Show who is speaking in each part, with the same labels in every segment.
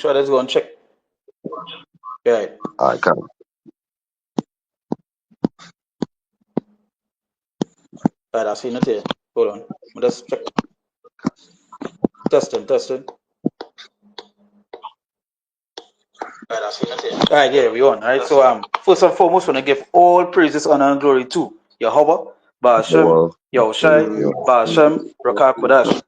Speaker 1: sure, let's go and check. Right.
Speaker 2: I can.
Speaker 1: Right, I see it here. Hold on. Let's check. Testing, testing. Right, I see it here. All right, yeah, we on. All right. So first and foremost, want to give all praises, honor, and glory to Yehovah, Ba'ashem,
Speaker 2: Well,
Speaker 1: Yahushai, Ba'ashem, Rakah Kodash.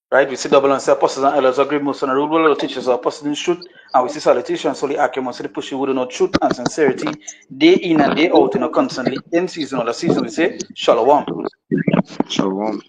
Speaker 1: Right? We see double and say apostles and elders agree most on the rule, well, teachers are apostles in truth, and we see salutations solely accurate, so they push you with no truth and sincerity, day in and day out, constantly, in season or the season, we say, Shalom.
Speaker 2: Shalom.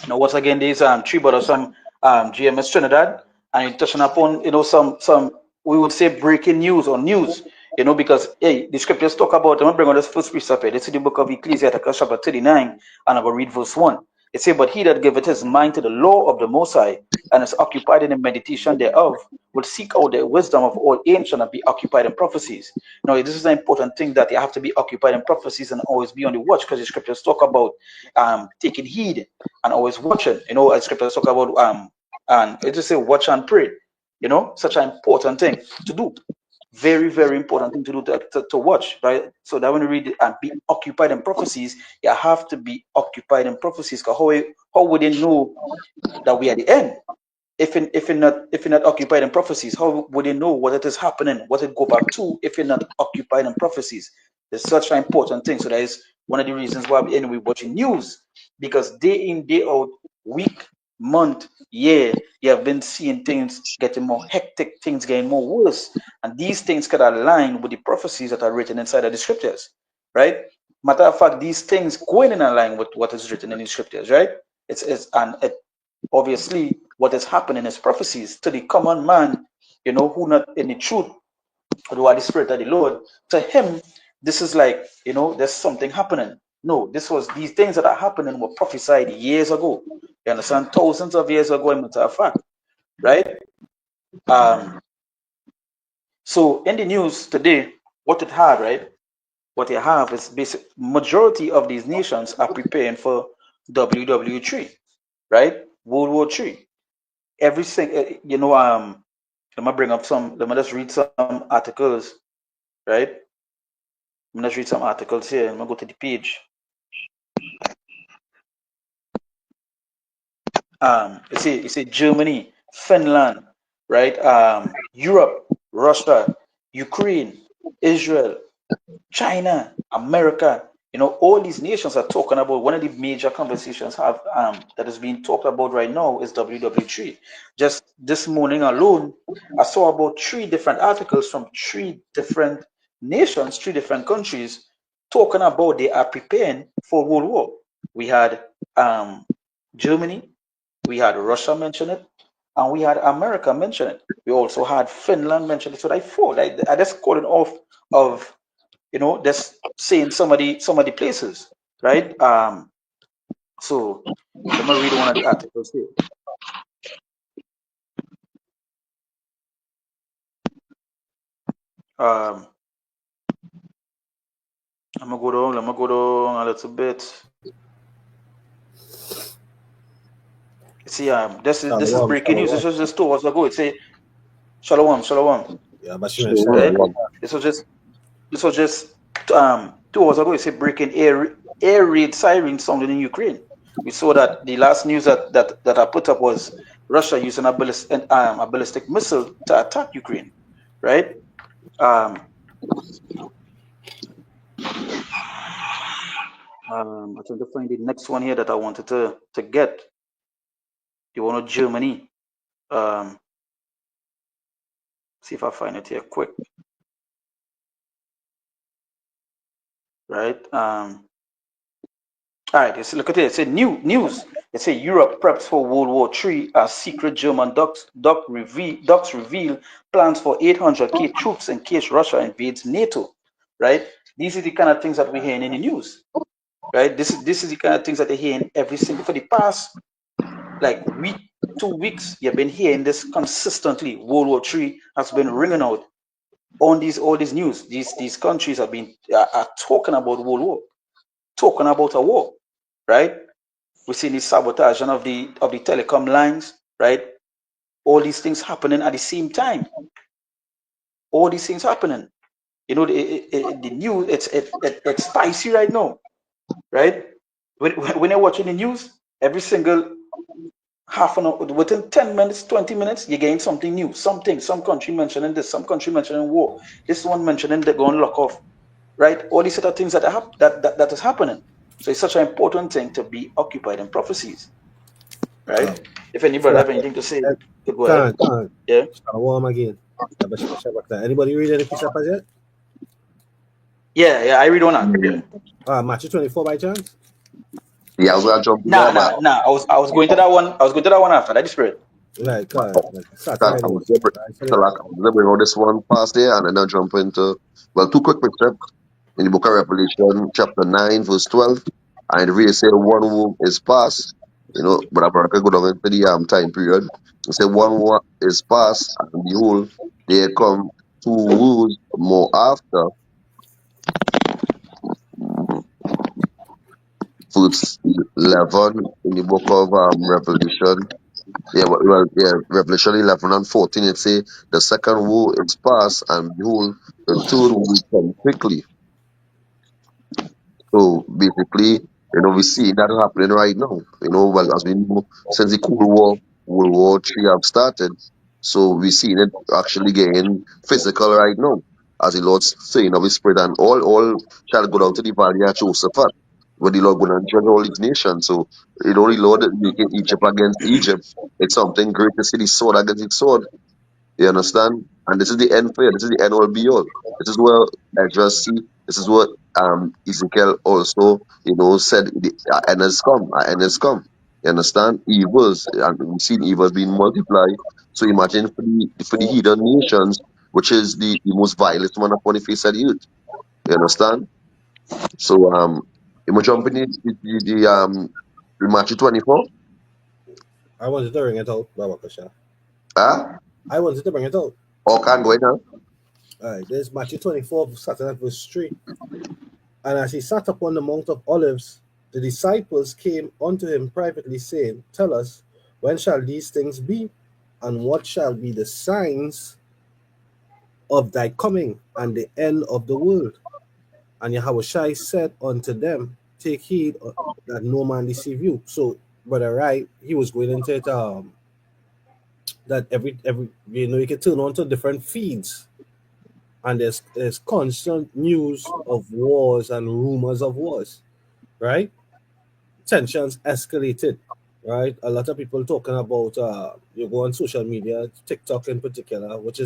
Speaker 1: Now, once again, these three brothers from GMS Trinidad, and you're touching upon, some we would say breaking news or news, because hey, the scriptures talk about. I'm gonna bring on this first precept here. This is the book of Ecclesiastes, chapter 39, and I'm gonna read verse 1. It says, "But he that giveth his mind to the law of the Most High, and is occupied in the meditation thereof, will seek out the wisdom of all ancient and be occupied in prophecies." Now, this is an important thing, that you have to be occupied in prophecies and always be on the watch, because the scriptures talk about taking heed and always watching. As scriptures talk about and it just say watch and pray. Such an important thing to do. Very, very important thing to do, to watch, right? So that when you read it and be occupied in prophecies, you have to be occupied in prophecies. Because how would they know that we are at the end? If you're not occupied in prophecies, how would they know what it is happening, what it go back to, if you're not occupied in prophecies? It's such an important thing. So that is one of the reasons why we're watching news, because day in, day out, week, month, year, you have been seeing things getting more hectic, things getting more worse, and these things can align with the prophecies that are written inside of the scriptures, right? Matter of fact, these things going in line with what is written in the scriptures, right? Obviously, what is happening is prophecies to the common man, who not in the truth, who are the spirit of the Lord. To him, this is like, there's something happening. No, these things that are happening were prophesied years ago. You understand? Thousands of years ago, in matter of fact, right? So in the news today, what it had, right? What you have is basic majority of these nations are preparing for WW3, right? World War III. Everything, let me bring up let me just read some articles, right? Let me just read some articles here. Let me go to the page. You see Germany, Finland, right? Europe, Russia, Ukraine, Israel, China, America, all these nations are talking about. One of the major conversations that is being talked about right now is WW3. Just this morning alone, I saw about 3 different articles from 3 different nations, 3 different countries, talking about they are preparing for World War. We had Germany, we had Russia mention it, and we had America mention it. We also had Finland mention it. So I thought I just calling off of just saying some of the places, right? So let me read one of the articles here. I'm gonna go down. Let me go down a little bit. See, this is breaking news. This was just 2 hours ago. It say Shalom, Shalom.
Speaker 3: Yeah,
Speaker 1: Right? This was just 2 hours ago. It said breaking air raid siren sounded in Ukraine. We saw that the last news that I put up was Russia using a ballistic missile to attack Ukraine, right? I'm trying to find the next one here that I wanted to get. The one of Germany. See if I find it here quick. Right. All right. Let's look at it. It said news. It said Europe preps for World War III as secret German docs reveal plans for 800K troops in case Russia invades NATO. Right. These are the kind of things that we're hearing in the news. Right. This is the kind of things that they're hearing every single for the past week, 2 weeks. You've been hearing this consistently. World War III has been ringing out on all these news. These countries are talking about World War, talking about a war, right? We're seeing the sabotaging of the telecom lines, right? all these things happening at the same time. All these things happening. You know, the news, it's spicy right now, right? When you're watching the news, every single half an hour, within 10 minutes, 20 minutes, you're getting something new, something, some country mentioning this, some country mentioning war, this one mentioning they're going to lock off, right? All these other things that is happening. So it's such an important thing to be occupied in prophecies, right? If anybody
Speaker 3: So,
Speaker 1: have anything to say, you go ahead.
Speaker 3: can't.
Speaker 1: Yeah.
Speaker 3: Shalom again. Anybody read any piece of yet?
Speaker 1: Yeah, I read on that. Yeah.
Speaker 3: Matthew 24 by chance?
Speaker 2: Yeah, I was gonna jump in
Speaker 1: Nah,
Speaker 2: there,
Speaker 1: nah,
Speaker 2: but
Speaker 1: nah. I was going to that one. I was going to that one after that. Spirit.
Speaker 3: Like Saturday
Speaker 2: I was
Speaker 3: news.
Speaker 2: gonna
Speaker 3: Right?
Speaker 2: so like, I was gonna bring out this one past there, and then I'll jump into, well, two quick steps in the book of Revelation, chapter 9, verse 12. And it really say one womb is past, but I'm gonna go down into the time period. It say one womb is past, and behold, there come two wombs more after, verse 11 in the book of Revelation. Yeah, yeah, Revelation 11 and 14, it say, the second woe is past, and behold, the third will come quickly. So basically, we see that happening right now. Well, as we know, since the Cold War, World War III have started, so we seeing it actually getting physical right now. As the Lord's saying of His Spirit, and all shall go down to the valley of Josaphat, where the Lord going to judge all these nations. So, the Lord making Egypt against Egypt, it's something great to see the sword against the sword. You understand? And this is the end for you. This is the end all be all. This is where I just see. This is what Ezekiel also, said the end has come. Our end has come. You understand? Evils, and we've seen evils being multiplied. So imagine for the heathen nations, which is the most violent one upon the face of the earth. You understand? So you want to jump in the Matthew 24?
Speaker 3: I wanted to bring it out, Babakasha.
Speaker 2: Huh?
Speaker 3: I wanted to bring it out.
Speaker 2: Or can go in now?
Speaker 3: Alright, there's Matthew 24, starting at verse 3. And as he sat upon the Mount of Olives, the disciples came unto him privately, saying, tell us, when shall these things be? And what shall be the signs of thy coming and the end of the world? And Yahushua said unto them, take heed that no man deceive you. So, brother, right, he was going into it, that every you can turn on to different feeds, and there's constant news of wars and rumors of wars, right? Tensions escalated, right? A lot of people talking about you go on social media, TikTok in particular, which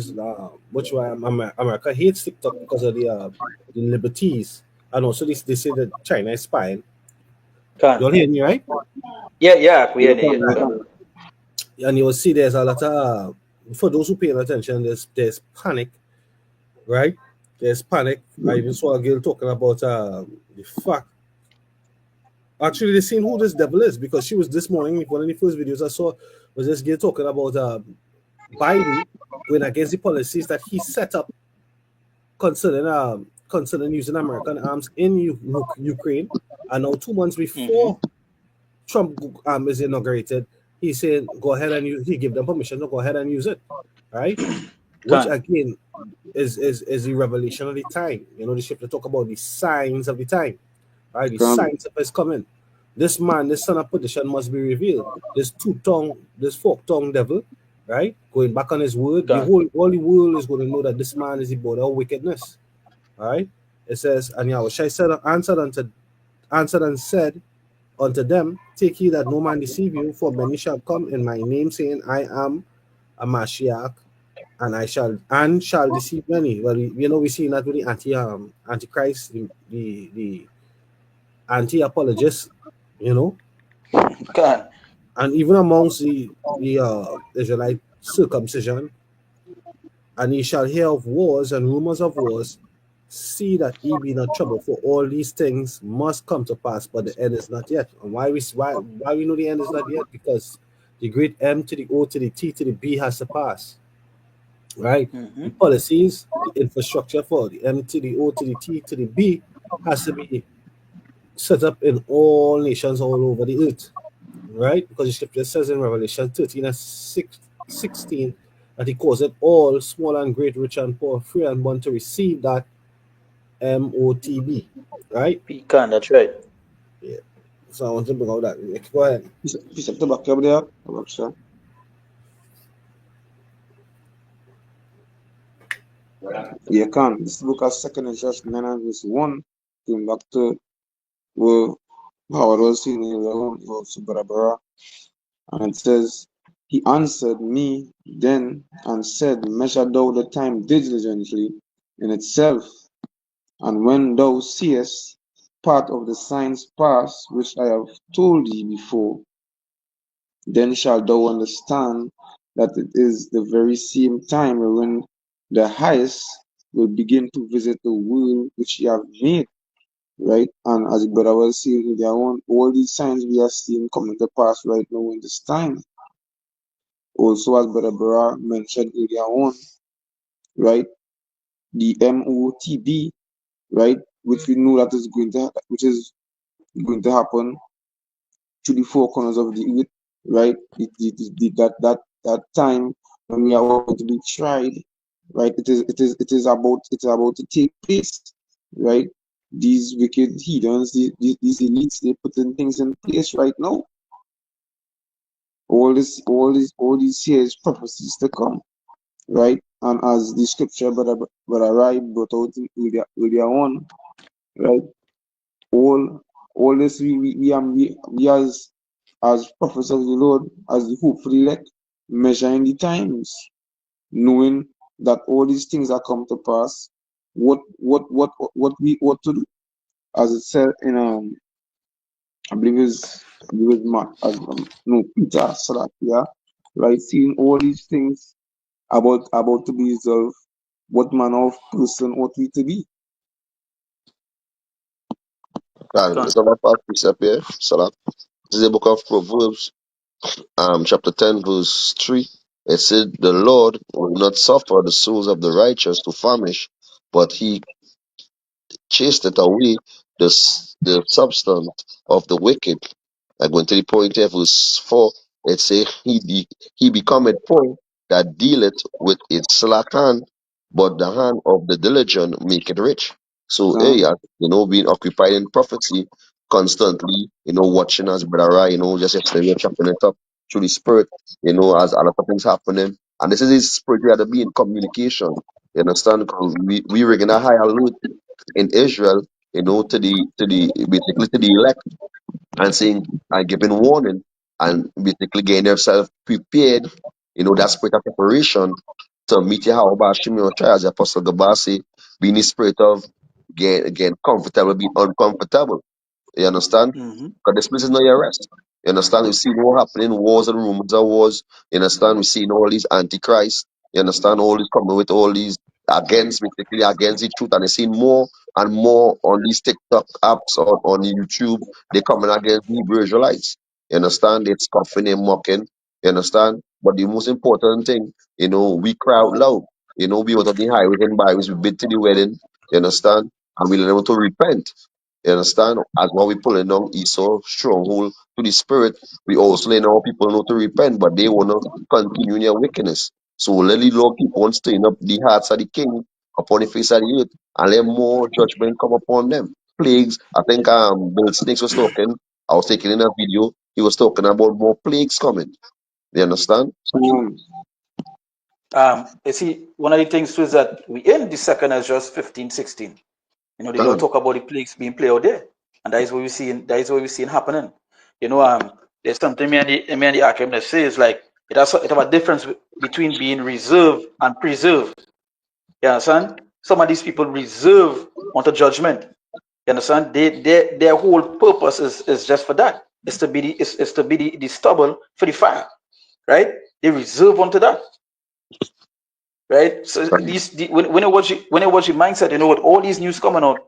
Speaker 3: why America hates TikTok because of the liberties, and also they say that China is spying. You all
Speaker 1: Can.
Speaker 3: hear me, right?
Speaker 1: Yeah, we hear you. Yeah.
Speaker 3: And you will see there's a lot of for those who pay attention, there's panic, right? There's panic. I even saw a girl talking about the fact. Actually, they seen who this devil is, because she was this morning. One of the first videos I saw was this girl talking about Biden going against the policies that he set up concerning using American arms in Ukraine. And now 2 months before Trump is inaugurated, he said go ahead and he give them permission to go ahead and use it, right? Which
Speaker 1: Can.
Speaker 3: again is the revelation of the time. The scripture talk about the signs of the time, right? The signs of his coming. This man, this son of perdition must be revealed. This fork-tongued devil, right? Going back on his word,
Speaker 1: Can.
Speaker 3: all the world is going to know that this man is the border of wickedness. Right? It says, and Yahushua answered and said unto them, take heed that no man deceive you, for many shall come in my name, saying, I am a Mashiach, and shall deceive many. Well, we see that with the antichrist, the anti-apologists,
Speaker 1: Can.
Speaker 3: and even amongst the Israelite circumcision, and ye shall hear of wars and rumors of wars. See that ye be not troubled, for all these things must come to pass, but the end is not yet. And why we know the end is not yet? Because the great M to the O to the T to the B has to pass. Right? The policies, the infrastructure for the M to the O to the T to the B has to be set up in all nations all over the earth. Right? Because the scripture says in Revelation 13 and 6, 16, that he causeth all, small and great, rich and poor, free and bond, to receive that MOTB, right?
Speaker 1: Pecan, that's right.
Speaker 3: Yeah. So I want to bring out that. Go ahead.
Speaker 4: Piece of tobacco up there. Tobacco. Yeah, can. This book of second is just 9 and verse 1. Going back to where Howard was saying earlier on, also Barabara. And it says, He answered me then and said, Measure thou the time diligently in itself, and when thou seest part of the signs pass, which I have told thee before, then shalt thou understand that it is the very same time when the highest will begin to visit the world which he have made. Right? And as the brother was saying earlier on, all these signs we are seeing coming to pass right now in this time. Also, as Brother Bra mentioned earlier on, right? The MOTB, right? Which we know that is going to happen to the four corners of the earth, right? That time when we are all going to be tried, right? It is about to take place, right? These wicked heathens, these elites, they putting things in place right now. All these years prophecies to come, right? And as the scripture Brother Rai brought out earlier on, right? All this we as prophets of the Lord, as the hopeful elect, measuring the times, knowing that all these things are come to pass. What to do? As it said in I believe it's Mark, no, Peter said that, yeah, right? Seeing all these things about to be resolved, what manner of person ought we to be?
Speaker 2: And
Speaker 1: Pecan.
Speaker 2: it's another part precept here. Salah. This is the book of Proverbs, chapter 10, verse 3. It said, The Lord will not suffer the souls of the righteous to famish, but he chaseth away the substance of the wicked. I go into the point here, verse 4. It say, he becometh poor that dealeth with its slack hand, but the hand of the diligent make it rich. So,
Speaker 4: Can
Speaker 2: being occupied in prophecy constantly, watching as brother, Rai, just yesterday we were chopping it up through the spirit, as a lot of things happening. And this is his spirit we had to be in communication. You understand? Because we were in a high alert in Israel, to the basically to the elect and saying and giving warning and basically getting themselves prepared, that spirit of preparation to meet Yahweh Shimon as the Apostle Gabasi, being the spirit of getting comfortable, being uncomfortable. You understand?
Speaker 1: Mm-hmm.
Speaker 2: Because this place is not your rest. You understand? We see what happening, wars and rumors of wars. You understand? We see all these antichrists. You understand? All these coming with all these basically against the truth. And they see more and more on these TikTok apps or on YouTube. They coming against the Hebrew Israelites. You understand? They're scoffing and mocking. You understand? But the most important thing, we cry out loud. We went on the highways and byways, we bid to the wedding. You understand? And we learn how to repent. You understand? As while we pulling down Esau stronghold to the spirit, we also let our people know to repent, but they want to continue in their wickedness. So let the Lord keep on stirring up the hearts of the king upon the face of the earth, and let more judgment come upon them. Plagues. I think Bill Snakes was talking. I was taking in a video. He was talking about more plagues coming. You understand?
Speaker 1: You see, one of the things too is that we end the second as just 15, 16. The Lord
Speaker 2: Can.
Speaker 1: talk about the plagues being played out there. And that is what we're seeing happening. There's something me and the archivist say is like it have a difference between being reserved and preserved. You understand? Some of these people reserve unto judgment. You understand? Their whole purpose is just for that. It's to be the stubble for the fire. Right? They reserve unto that. Right? So when I watch the mindset, with all these news coming out,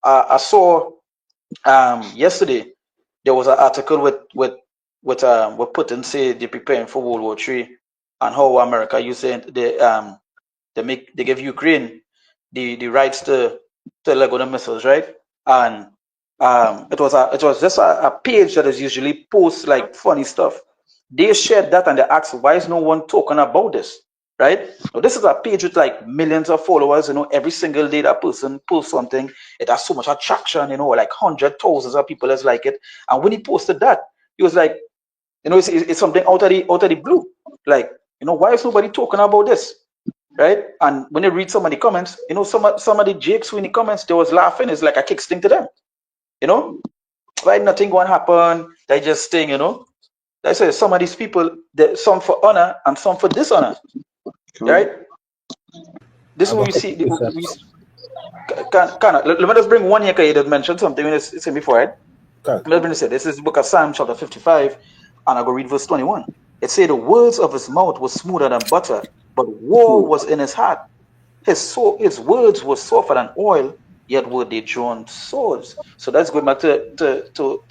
Speaker 1: I saw yesterday there was an article with what Putin say they're preparing for World War III and how America using they give Ukraine the rights to let go the missiles, right? And it was just a page that is usually posts like funny stuff. They shared that and they asked, why is no one talking about this? Right? Now, this is a page with like millions of followers. Every single day that person posts something, it has so much attraction. Like hundreds, thousands of people that's like it. And when he posted that, he was like, it's something out of the blue. Like, why is nobody talking about this? Right? And when you read some of the comments, some of the jakes who in the comments, they was laughing. It's like a kick sting to them. Why nothing going to happen? They just staying, I say some of these people, some for honor and some for dishonor. Right? This is what we see. Let me just bring one here because you did mention something when it's before, right? Let me say this is the book of Psalm chapter 55, and I go read verse 21. It says, the words of his mouth were smoother than butter, but war was in his heart. His words were softer than oil, yet were they drawn swords. So that's going back to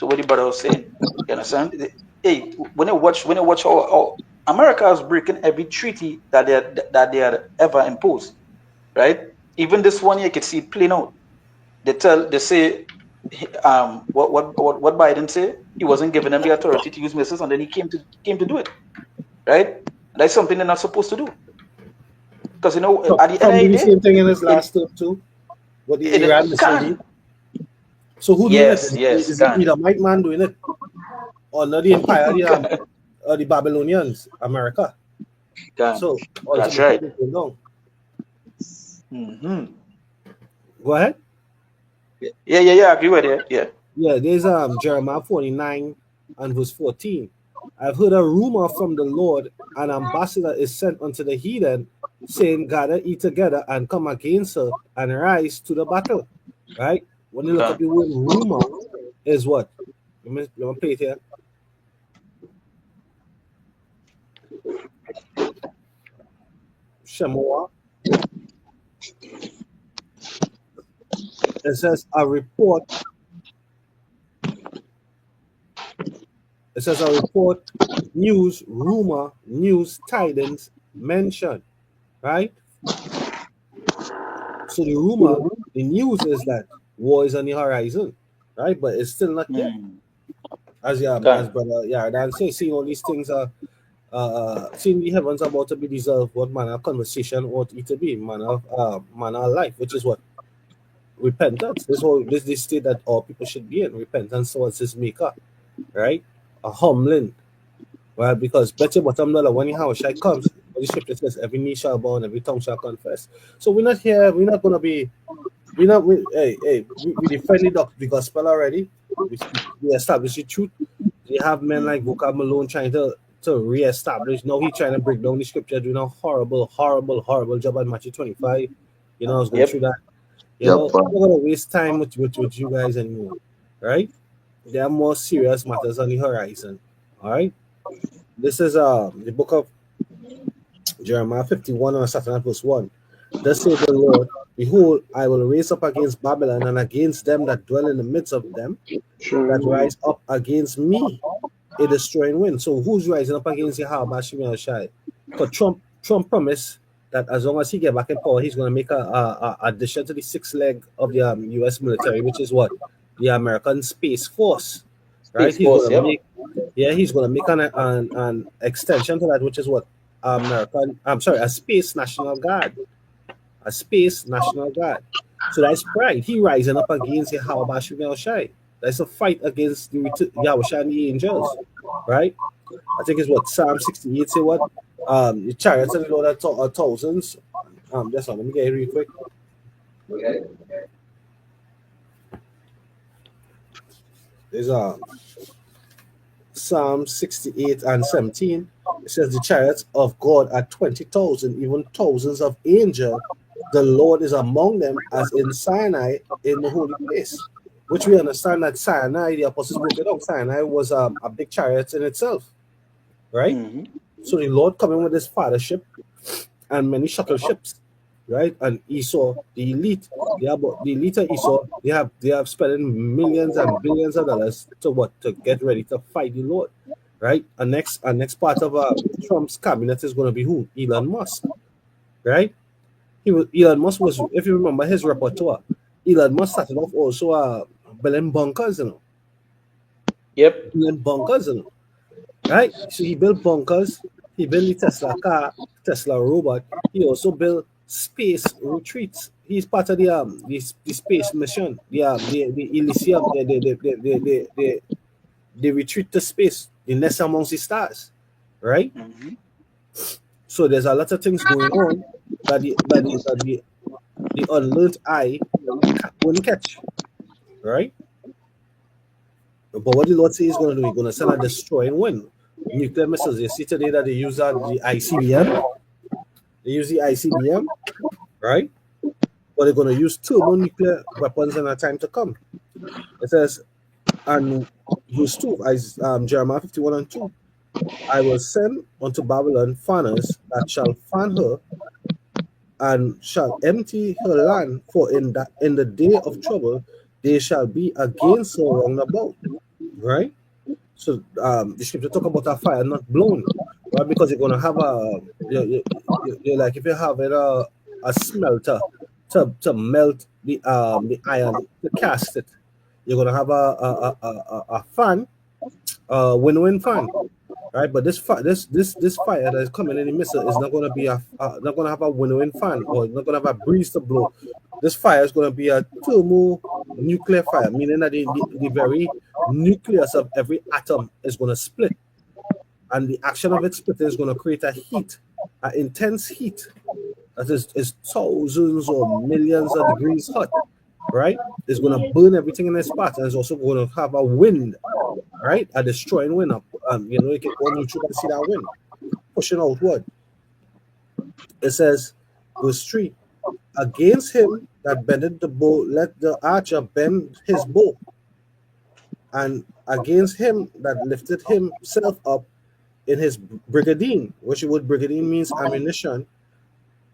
Speaker 1: what the brother was saying. You understand? Hey, when you watch how America is breaking every treaty that they had ever imposed, right? Even this one you can see it playing out. They say what Biden say, he wasn't giving them the authority to use missiles, and then he came to do it, right? And that's something they're not supposed to do, because at the end of the day,
Speaker 3: the same thing in his last term too. What the Iran missile. So who doing it? Is it either Mike Man doing it, or not the empire, the Babylonians, America? So
Speaker 1: that's right.
Speaker 3: Go ahead.
Speaker 1: Yeah. I agree with you. Yeah.
Speaker 3: Yeah, there's Jeremiah 49 and verse 14. I've heard a rumor from the Lord, an ambassador is sent unto the heathen, saying, gather ye together and come against her and rise to the battle. Right? When you look up the word rumor, is what? Let me play it here. Shemoah. It says a report. It says a report, news, rumor, news, tidings, mention. Right? So the rumor, the news is that war is on the horizon, right? But it's still not there. As brother Yardan says, seeing all these things are seeing the heavens about to be deserved, what manner of conversation ought it to be, manner of life, which is what? Repentance. This state that all people should be in. Repentance towards his maker, right? A humbling. Right? Because bet your bottom dollar when Yahushua comes, the scripture says every knee shall bow and every tongue shall confess. So we're not here, we're not gonna be we defend the gospel already. We establish the truth. You have men like Vocab Malone trying to re-establish. Now he's trying to break down the scripture, doing a horrible job at Matthew 25. I was going through that. I'm not gonna waste time with you guys anymore. Right? There are more serious matters on the horizon. All right. This is the book of Jeremiah 51 and starting at verse 1. Thus saith the Lord, behold, I will raise up against Babylon and against them that dwell in the midst of them, that rise up against me a destroying wind. So who's rising up against Yahweh Shemel Shai? Because Trump promised that as long as he get back in power, he's going to make a addition to the sixth leg of the U.S. military, which is what? The American Space Force. Right? He's going to make an extension to that, which is what? A Space National Guard. A Space National Guard. So that's pride. He rising up against Yahweh Shemel Shai. That's a fight against the Yahushua and the angels, right? I think it's what Psalm 68 say what? The chariots of the Lord are thousands. That's all. Let me get it real quick. Okay. There's Psalm 68 and 17. It says the chariots of God are 20,000, even thousands of angels. The Lord is among them, as in Sinai in the holy place. Which we understand that Sinai, the apostles broke it down. Sinai was a big chariot in itself, right? So the Lord coming with his fathership and many shuttle ships, right? And Esau, the elite of Esau, they have spent millions and billions of dollars to get ready to fight the Lord, right? And next part of Trump's cabinet is going to be who? Elon Musk, right? Elon Musk was, if you remember his repertoire, Elon Musk started off also building bunkers,
Speaker 1: Yep.
Speaker 3: Building bunkers, right? So he built bunkers. He built the Tesla car, Tesla robot. He also built space retreats. He's part of the space mission, the Elysium. They retreat to space, the nest amongst the stars, right?
Speaker 1: Mm-hmm.
Speaker 3: So there's a lot of things going on that the unlearned eye wouldn't catch, right? But what the Lord says he's going to do, he's going to send a destroying wind. Nuclear missiles. You see today that they use the ICBM. They use the ICBM, right? But they're going to use thermonuclear weapons in a time to come. It says, and verse 2, Jeremiah 51 and 2, I will send unto Babylon fanners that shall fan her and shall empty her land, for in the day of trouble they shall be against her round about, right? So the scripture talk about a fire not blown, right? Because you're gonna have you're like if you have a smelter to melt the iron to cast it, you're gonna have a fan, wind fan, right? But this fire that is coming in the missile is not gonna be not gonna have a wind fan or not gonna have a breeze to blow. This fire is gonna be a thermonuclear fire, meaning that the very nucleus of every atom is gonna split, and the action of it splitting is gonna create a heat, an intense heat that is thousands or millions of degrees hot, right? It's gonna burn everything in its path, and it's also gonna have a wind, right? A destroying wind. You can go on YouTube and see that wind pushing outward. It says, verse 3, against him that bended the bow, let the archer bend his bow, and against him that lifted himself up in his brigandine, which word brigandine means ammunition,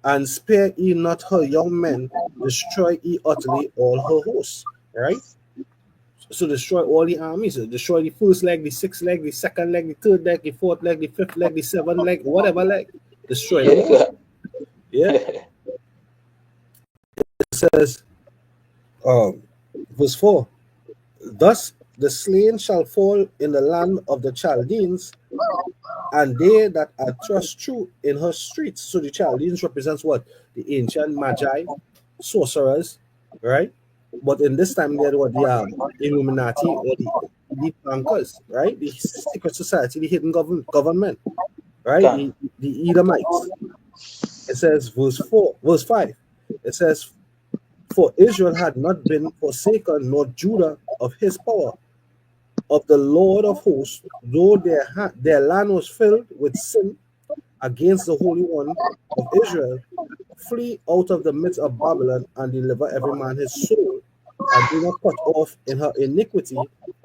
Speaker 3: and spare ye not her young men, destroy ye utterly all her hosts, right? So destroy all the armies. So destroy the first leg, the sixth leg, the second leg, the third leg, the fourth leg, the fifth leg, the seventh leg, whatever leg. Destroy them all. Yeah. It says, um, verse 4, thus the slain shall fall in the land of the Chaldeans, and they that are thrust through in her streets. So the Chaldeans represents what? The ancient magi, sorcerers, right? But in this time they were the Illuminati or the elite bankers, right? The secret society, the hidden government, right?
Speaker 1: Can.
Speaker 3: The Edomites. It says verse 5. It says, for Israel had not been forsaken, nor Judah of his power, of the Lord of hosts, though their land was filled with sin against the Holy One of Israel. Flee out of the midst of Babylon and deliver every man his soul, and do not cut off in her iniquity,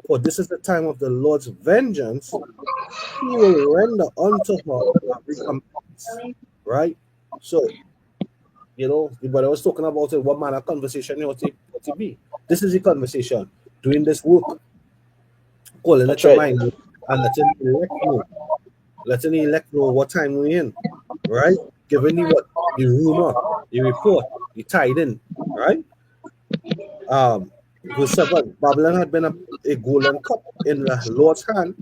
Speaker 3: for this is the time of the Lord's vengeance. He will render unto her a recompense. Right? So, but I was talking about it, what manner of conversation you ought to be. This is the conversation. Doing this work, calling it
Speaker 1: That's
Speaker 3: to
Speaker 1: right.
Speaker 3: mind, and letting the elect know what time we're in, right? Giving the rumor, the report, the tiding, right? Um, verse 7, Babylon had been a golden cup in the Lord's hand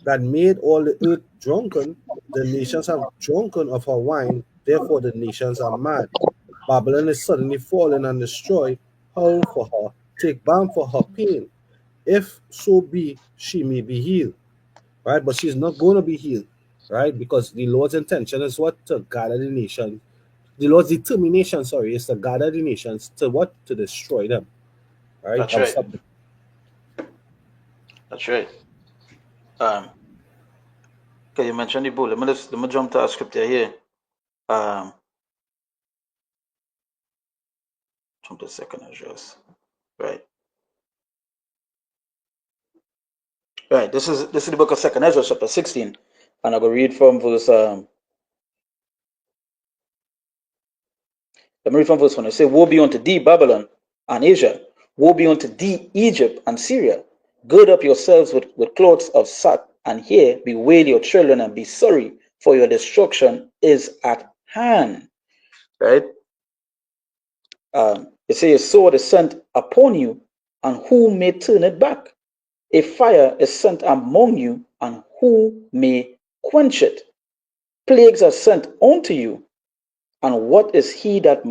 Speaker 3: that made all the earth drunken. The nations have drunken of her wine, therefore the nations are mad. Babylon is suddenly fallen and destroyed. Howl for her, take balm for her pain, if so be she may be healed. Right? But she's not going to be healed, right? Because the Lord's intention is what? To gather the nation. The Lord's determination, sorry, is to gather the nations to what? To destroy them, right?
Speaker 1: That's right. That's right. Um, okay, you mentioned the bull. Let me jump to our scripture here. Jump to second address. Right. Right. This is the book of Second Ezra, chapter 16. And I'm gonna read from verse let me read from verse 1. It says, woe be unto thee, Babylon and Asia. Woe be unto thee, Egypt and Syria. Gird up yourselves with clothes of sack, and here bewail your children and be sorry, for your destruction is at hand. Right? It says, a sword is sent upon you, and who may turn it back? A fire is sent among you, and who may quench it? Plagues are sent unto you, and what is he that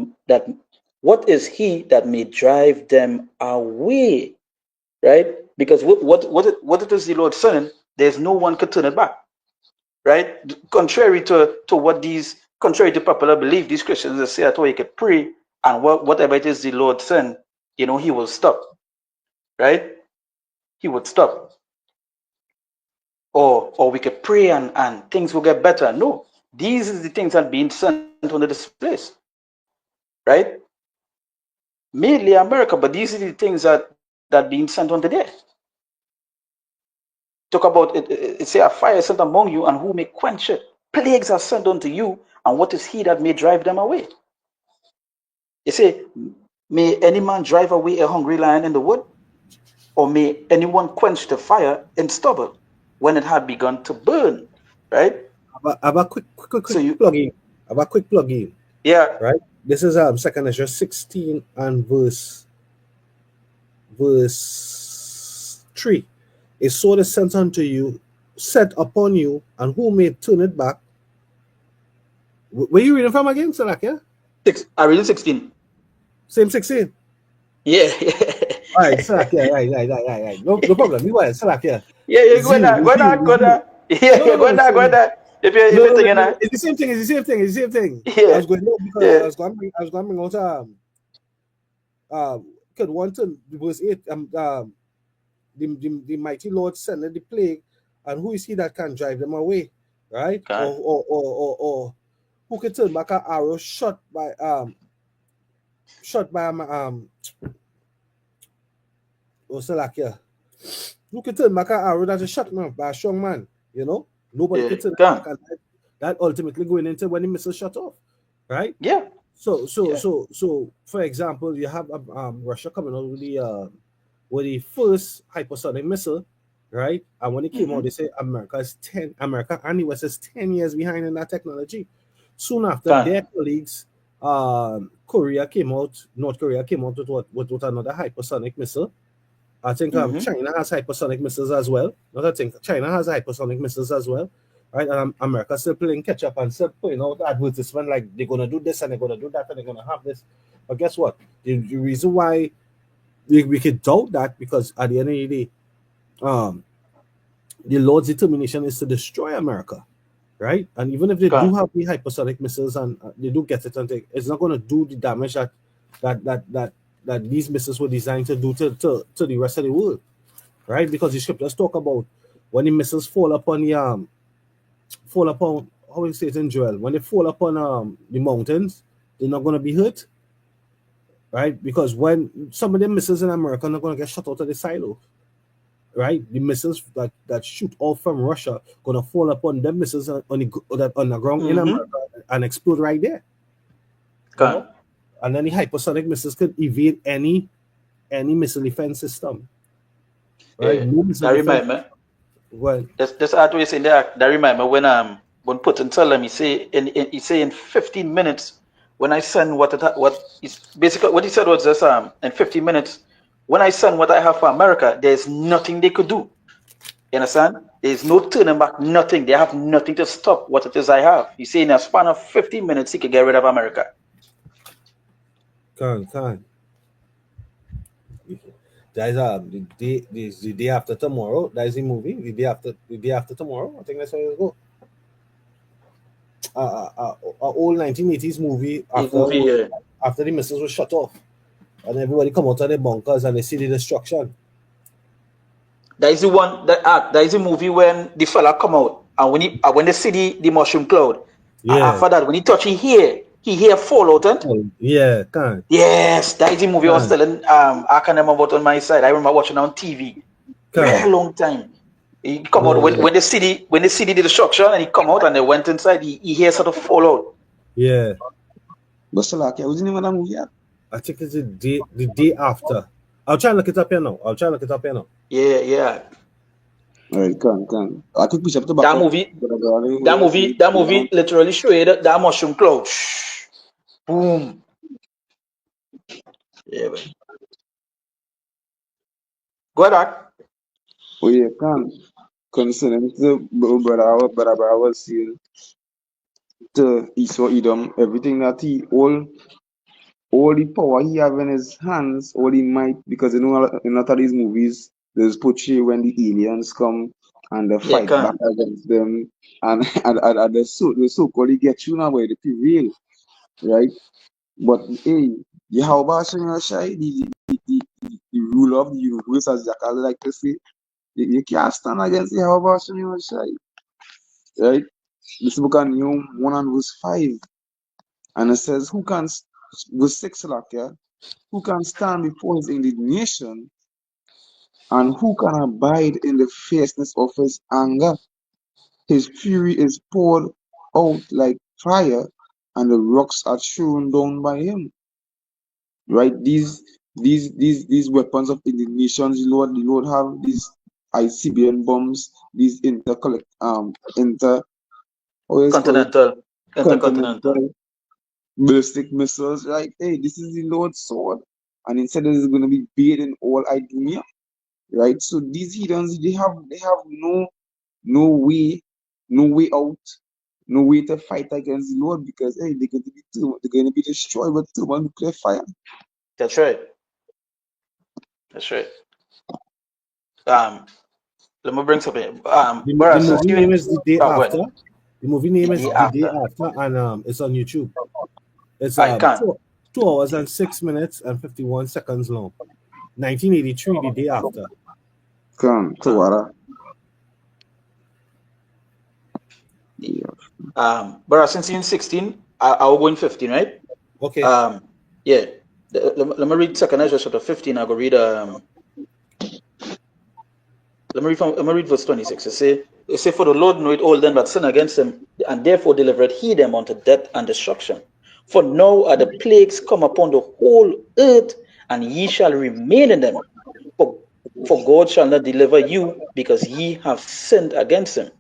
Speaker 1: may drive them away? Right? Because what it is the Lord saying, there's no one could turn it back. Right? Contrary to what these, contrary to popular belief, these Christians they say that you can pray and whatever it is the Lord send, he will stop. Right? He would stop. Or we could pray and things will get better. No, these are the things that are being sent under this place. Right? Mainly America, but these are the things that being sent unto there. Talk about it say a fire is sent among you, and who may quench it? Plagues are sent unto you, and what is he that may drive them away? You say, may any man drive away a hungry lion in the wood? Or may anyone quench the fire in stubble when it had begun to burn? Right?
Speaker 3: Have a quick
Speaker 1: So you,
Speaker 3: plug in. Have a quick plug in.
Speaker 1: yeah,
Speaker 3: Right? This is 2 Ezra 16 and verse 3. A sword is sent unto you, set upon you, and who may turn it back? Where you reading from again, Salak? Yeah?
Speaker 1: I read 16.
Speaker 3: Same 16.
Speaker 1: Yeah,
Speaker 3: All right, Salak, yeah, right. No problem. You go ahead, Salak, yeah.
Speaker 1: yeah, go
Speaker 3: Zeal,
Speaker 1: there, go there, go
Speaker 3: zeal.
Speaker 1: there. Yeah, go there, go there. If you're thinking that,
Speaker 3: It's the same thing. It's the same thing. I
Speaker 1: yeah,
Speaker 3: was going because
Speaker 1: yeah,
Speaker 3: I was going to bring out could want to verse 8 the mighty Lord sendeth the plague, and who is he that can drive them away, right?
Speaker 1: God,
Speaker 3: Or who can turn back an arrow shot by Salakia? Who can turn back an arrow that is shot by a strong man? Nobody
Speaker 1: yeah,
Speaker 3: can turn it
Speaker 1: God,
Speaker 3: back, and that ultimately going into when the missile shut off, right?
Speaker 1: yeah,
Speaker 3: So
Speaker 1: yeah,
Speaker 3: for example, you have Russia coming out with the first hypersonic missile, right? And when it came out, they say America and the West is 10 years behind in that technology. Soon after,
Speaker 1: God,
Speaker 3: their colleagues, North Korea came out with another hypersonic missile. I think China has hypersonic missiles as well. Not I think China has hypersonic missiles as well, right? And America still playing catch up and still putting out advertisement like they're gonna do this and they're gonna do that and they're gonna have this. But guess what? The reason why we could doubt that, because at the end of the day, the Lord's determination is to destroy America, right? And even if they do
Speaker 1: God,
Speaker 3: have the hypersonic missiles and they do get it, and it's not going to do the damage that these missiles were designed to do to the rest of the world, right? Because the scriptures talk about when the missiles fall upon how we say it in Joel, when they fall upon the mountains, they're not going to be hurt, right? Because when some of the missiles in America are not going to get shot out of the silo, right? The missiles that shoot off from Russia gonna fall upon them missiles on the ground in America and explode right there.
Speaker 1: God.
Speaker 3: And then the hypersonic missiles could evade any missile defense system, right?
Speaker 1: Yeah,
Speaker 3: No missile
Speaker 1: that
Speaker 3: defense.
Speaker 1: remind me.
Speaker 3: Well,
Speaker 1: That's always in there. That remind me when Putin tell him, he say in 15 minutes when I send what is basically what he said was this in 15 minutes when I send what I have for America, there's nothing they could do. You understand? There's no turning back, nothing. They have nothing to stop what it is I have. You see, in a span of 15 minutes, he can get rid of America.
Speaker 3: can. That is the day after tomorrow. That is the movie. The day after tomorrow. I think that's how it go. Old 1980s movie
Speaker 1: The movie,
Speaker 3: after the missiles were shut off, and everybody come out of their bunkers and they see the destruction.
Speaker 1: that is the one that is the movie when the fella come out and when they see the mushroom cloud, and
Speaker 3: Yeah.
Speaker 1: after that when he touch he hear fallout.
Speaker 3: Yeah, can.
Speaker 1: Yes, that is the movie I was telling I can remember about on my side. I remember watching on TV. Very long time. He come out when they see the destruction and he come out and they went inside, he hear sort of fallout.
Speaker 3: Yeah.
Speaker 4: But still, like, what's the name of that movie?
Speaker 3: I think it's the day after. I'll try and look it up here now.
Speaker 1: Yeah.
Speaker 4: Alright, can. I could push up the back.
Speaker 1: That movie literally show you that mushroom cloud. Boom. Yeah, man. Go ahead.
Speaker 4: Oh yeah, can. concerning to brother was saying to Esau Edom, everything that all the power he have in his hands, all he might, because in a lot of these movies, there's portray when the aliens come and they
Speaker 1: Yeah,
Speaker 4: fight back
Speaker 1: can.
Speaker 4: against them, and and the so-called they get you now where they prevail, right? But hey, Yahweh Hashem Shai, the ruler of the universe, as Jakal like to say, you can't stand against Yahweh Hashem Shai, right? This book of Nahum 1 and verse 5, and it says, who can, verse 6, like, yeah? Who can stand before his indignation, and who can abide in the fierceness of his anger? His fury is poured out like fire, and the rocks are thrown down by him. Right? These weapons of indignation, the Lord have these ICBM bombs, these inter how is it called,
Speaker 1: Continental, intercontinental.
Speaker 4: continental ballistic missiles. Right? Hey, this is the Lord's sword, and instead it is going to be bathed in all Idumea. Right? So these heathens, they have no way out, no way to fight against the Lord, because hey, they're going to be destroyed with thermonuclear fire.
Speaker 1: That's right. That's right. Um, let me bring something.
Speaker 3: The
Speaker 1: Brother, since
Speaker 3: movie
Speaker 1: you
Speaker 3: name is The Day
Speaker 1: oh,
Speaker 3: After.
Speaker 1: well,
Speaker 3: The movie name
Speaker 1: the
Speaker 3: is
Speaker 1: day
Speaker 3: The Day
Speaker 1: after.
Speaker 3: After, and it's on YouTube. It's
Speaker 1: I can.
Speaker 3: 2 hours and 6 minutes and 51 seconds long. 1983, The Day After.
Speaker 4: Come,
Speaker 1: Can.
Speaker 4: Tawara.
Speaker 1: Brother, since you're in 16, I will go in 15, right?
Speaker 3: Okay.
Speaker 1: Yeah. Let me read second Ezra chapter 15. I go read let me read verse 26. It say, for the Lord knoweth all them that sin against him, and therefore delivered he them unto death and destruction. For now are the plagues come upon the whole earth, and ye shall remain in them. For God shall not deliver you, because ye have sinned against him.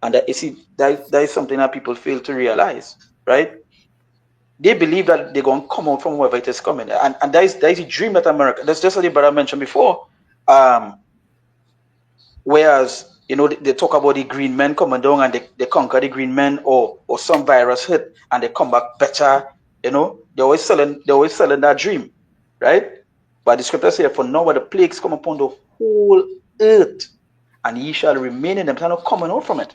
Speaker 1: And that, you see, that is something that people fail to realize, right? They believe that they're going to come out from wherever it is coming. And that is a dream that America, that's just what the brother mentioned before. Whereas, they talk about the green men coming down and they conquer the green men, or some virus hit and they come back better. They're always selling that dream, right? But the scripture says, for now the plagues come upon the whole earth, and ye shall remain in them. They're not coming out from it,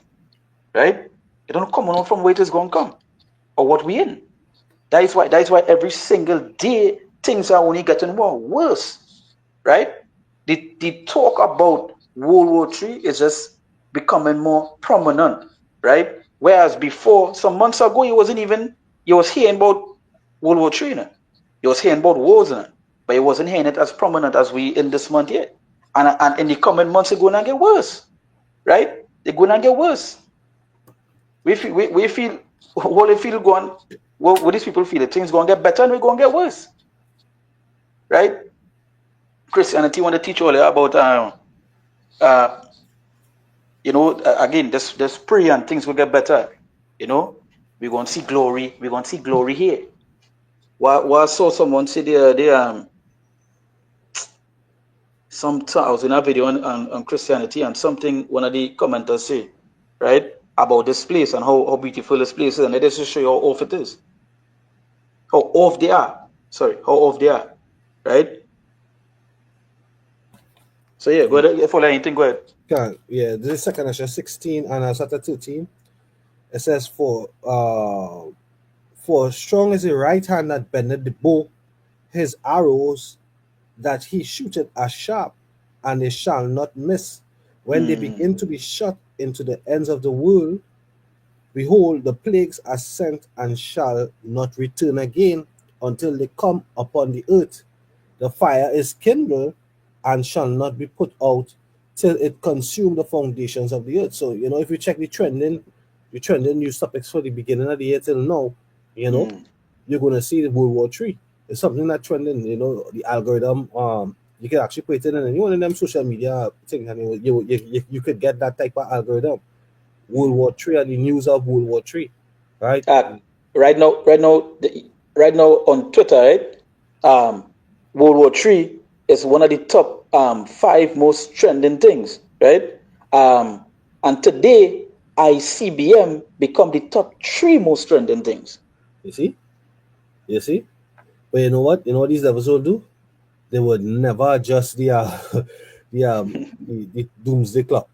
Speaker 1: right? They don't come out from where it is going to come, or what we in. That is why every single day things are only getting worse, right? The talk about World War III is just becoming more prominent, right? Whereas before, some months ago, you was hearing about World War III, you was hearing about wars, but you wasn't hearing it as prominent as we in this month yet. And in the coming months, it's going to get worse, right? They're going to get worse. We feel what they feel going. What these people feel, things going to get better and we're going to get worse, right? Christianity want to teach all about again, this pray and things will get better. We're going to see glory. We're going to see glory here. I saw someone say I was in a video on Christianity, and something one of the commenters say, right, about this place and how beautiful this place is, and it is to show you how off it is, how off they are. Sorry, how off they are, right? So yeah, go ahead. If anything, go ahead.
Speaker 3: Yeah, this is second Ezra 16 and chapter 13. It says, for strong is the right hand that bendeth the bow, his arrows that he shooteth are sharp, and they shall not miss. When they begin to be shot into the ends of the world, behold, the plagues are sent and shall not return again until they come upon the earth. The fire is kindled and shall not be put out till it consume the foundations of the earth. So, if you check the trending news topics for the beginning of the year till now, you're going to see the World War III. It's something that trending, the algorithm, you can actually put it in any one of them social media things, and you could get that type of algorithm. World War III and the news of World War III, right?
Speaker 1: Right now on Twitter, right? World War III is one of the top 5 most trending things, right? And today, ICBM become the top 3 most trending things.
Speaker 3: You see? You see? But you know what? You know what these devils will do? They would never adjust the doomsday clock.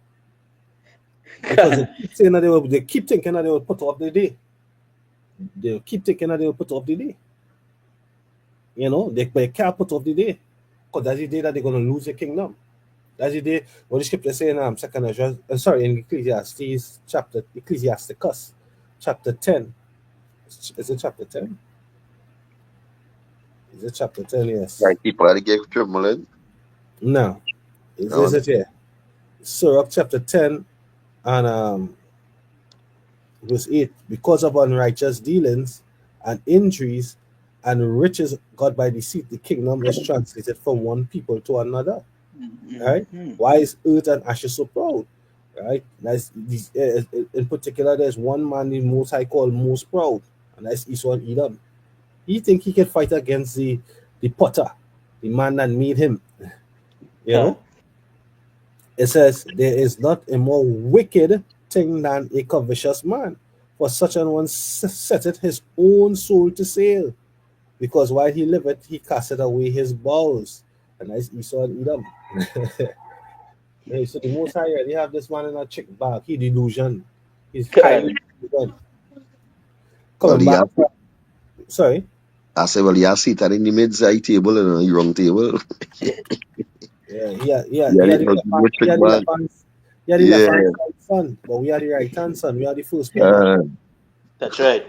Speaker 3: Because they keep saying that they keep thinking that they will put off the day. They keep thinking that they will put off the day. You know, they can't put off the day. Because that's the day that they're going to lose their kingdom. That's the day what the scripture saying in Ecclesiastes Ecclesiasticus chapter 10. Is it chapter 10? Is it chapter 10? Yes.
Speaker 2: Like people are get trembling.
Speaker 3: No. Is it here? Sirach chapter 10 and verse 8. Because of unrighteous dealings and injuries and riches got by deceit, the kingdom is translated from one people to another. Right? Why is earth and ashes so proud? Right? That's in particular. There's one man the Most High called most proud, and that's Esau and Edom. He think he can fight against the potter, the man that made him. You know. It says there is not a more wicked thing than a covetous man, for such an one setteth his own soul to sale, because while he liveth, he casteth away his bowels. And that's Esau and Edom. Hey, so the Most High, they have this man in a chick bag. He delusion. He's highly delusion. Coming back. Sorry.
Speaker 2: I said, well, you sit in the mid-side table and the wrong table.
Speaker 3: Yeah. He had the left hand side son, but we are the right hand son. We are the first people.
Speaker 1: That's right.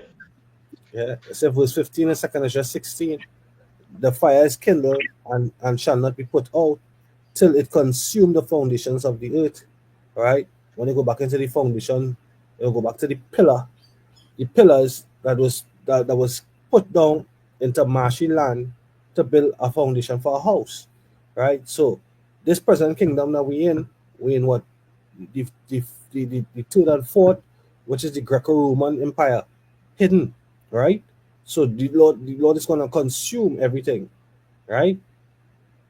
Speaker 3: Yeah. It says verse 15 and 2 Ezra 16. The fire is kindled and shall not be put out till it consume the foundations of the earth. Right? When you go back into the foundation, you go back to the pillar. The pillars that was put down into marshy land to build a foundation for a house. Right? So this present kingdom that we in what? The third and fourth, which is the Greco-Roman Empire, hidden, right? So the Lord is going to consume everything, right?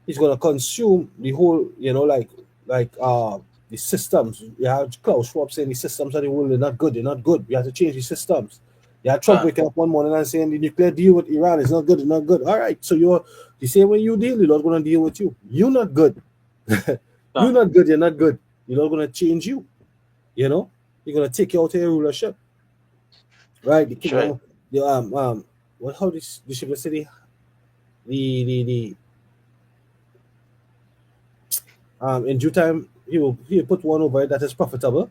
Speaker 3: He's going to consume the whole, the systems. You have Klaus Schwab saying the systems of the world are not good. They're not good. We have to change the systems. You have Trump waking up one morning and saying the nuclear deal with Iran is not good. It's not good. All right. So the same way you deal, the Lord's going to deal with you. You're not good. You're not good. You're not good. The Lord's going to change you. You know, He's going to take you out of your rulership. Right? The kingdom. Right. How this the Shiva city? In due time, he'll put one over it that is profitable.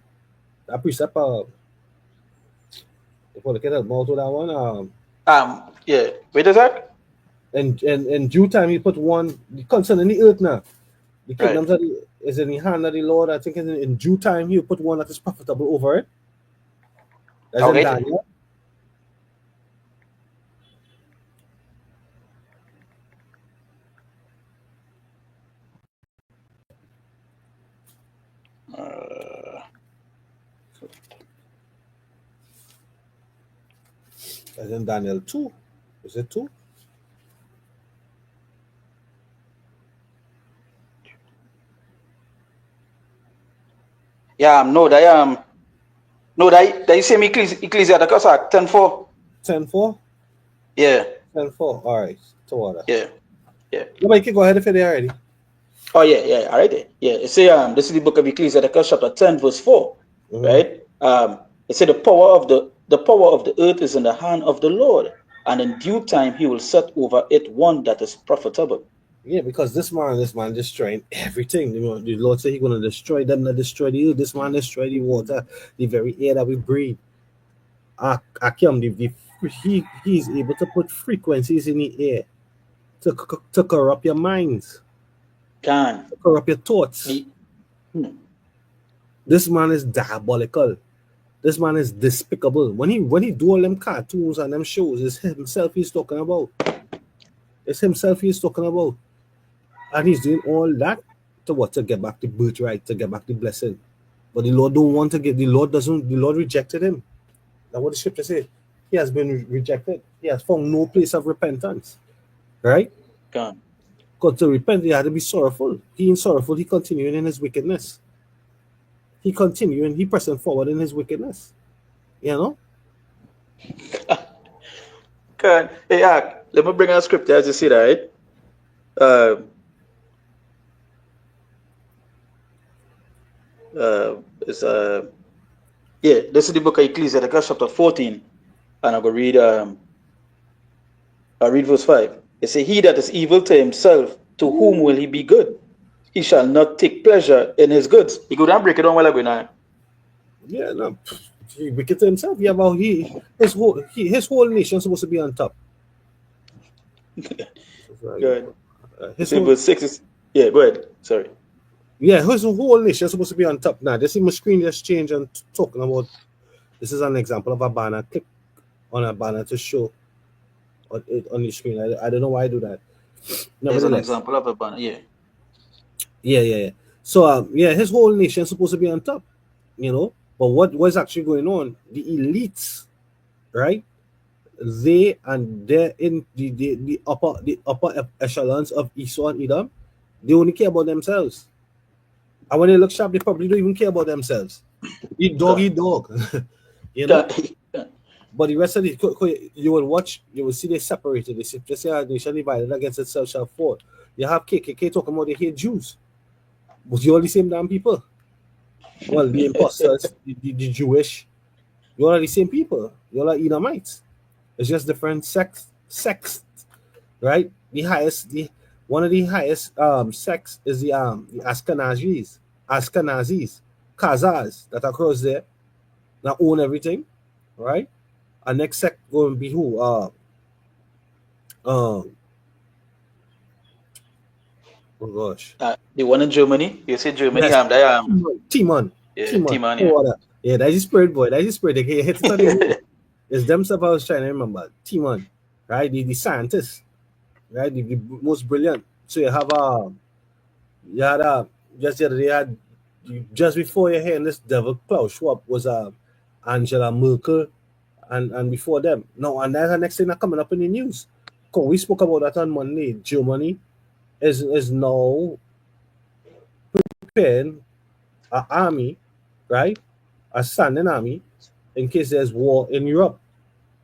Speaker 3: That precept, if you look at that mouth to that one,
Speaker 1: yeah. Wait a sec.
Speaker 3: And in due time, he put one concerning the earth now. The kingdom that is in the hand of the Lord. I think in due time, he'll put one that is profitable over it. That's in Daniel. As in Daniel 2. Is it 2?
Speaker 1: Yeah, they same Ecclesiasticus 10:4.
Speaker 3: 10:4?
Speaker 1: Yeah.
Speaker 3: 10:4. All right. So
Speaker 1: yeah.
Speaker 3: Nobody can go ahead if it already.
Speaker 1: Oh yeah. All right. Yeah. It say this is the book of Ecclesiasticus chapter 10 verse 4. Mm-hmm. Right. It said the power of the earth is in the hand of the Lord, and in due time he will set over it one that is profitable.
Speaker 3: Yeah, because this man destroying everything. You know, the Lord said He's going to destroy them that destroy the earth. This man destroy the water, the very air that we breathe. He's able to put frequencies in the air to corrupt your minds, to corrupt your thoughts. This man is diabolical. This man is despicable. When he do all them cartoons and them shows, it's himself he's talking about. It's himself he's talking about. And he's doing all that to get back the birthright, to get back the blessing. But the Lord don't want to give. The Lord rejected him. That's what the scripture says. He has been rejected. He has found no place of repentance. Right? Because to repent, he had to be sorrowful. He ain't sorrowful, he continuing in his wickedness. he continuing, he pressing forward in his wickedness. You know?
Speaker 1: Can hey, let me bring a scripture as you see that, right? Uh, it's yeah, this is the book of Ecclesiastes, chapter 14, and I'm gonna read I read verse 5. It says, he that is evil to himself, to whom will he be good? He shall not take pleasure in his goods. He go down break it down while I go now.
Speaker 3: Yeah, no. He wicked to himself. Yeah, well, his whole nation supposed to be on top.
Speaker 1: Good.
Speaker 3: His
Speaker 1: See
Speaker 3: whole,
Speaker 1: verse 6 is yeah, go ahead. Sorry.
Speaker 3: yeah, his whole nation supposed to be on top now. This is my screen just change and talking about. This is an example of a banner. Click on a banner to show on the screen. I don't know why I do that.
Speaker 1: There's an
Speaker 3: Nevertheless,
Speaker 1: example of a banner. Yeah.
Speaker 3: yeah. So yeah, his whole nation supposed to be on top. You know, but what was actually going on? The elites, right? They and they're in the upper echelons of Esau and Edom. They only care about themselves. And when they look sharp, they probably don't even care about themselves. Eat dog, eat dog. You know? But the rest of the you will watch, you will see they separated. They just say a nation divided against itself shall fall. You have KKK talking about they hate Jews. But you're all the same damn people. Well, the imposters, the Jewish, you're all the same people. You're all Edomites. It's just different sects, right? One of the highest sects is the Ashkenazis, Khazars that are across there that own everything, right? Our next sect going to be who? Oh gosh.
Speaker 1: The one in Germany. You say Germany,
Speaker 3: Yes.
Speaker 1: they
Speaker 3: Timon.
Speaker 1: yeah, Timon, yeah.
Speaker 3: Oh, yeah, that's the spirit boy. That's the spirit. They hit it on the head. It's them stuff I was trying to remember. Timon, right? The scientist, right? The most brilliant. So you had just the other day, just before you hearing this devil Klaus Schwab was Angela Merkel and before them. No, and that's the next thing that coming up in the news. Because we spoke about that on Monday. Germany is now preparing an army, right? A standing army in case there's war in Europe.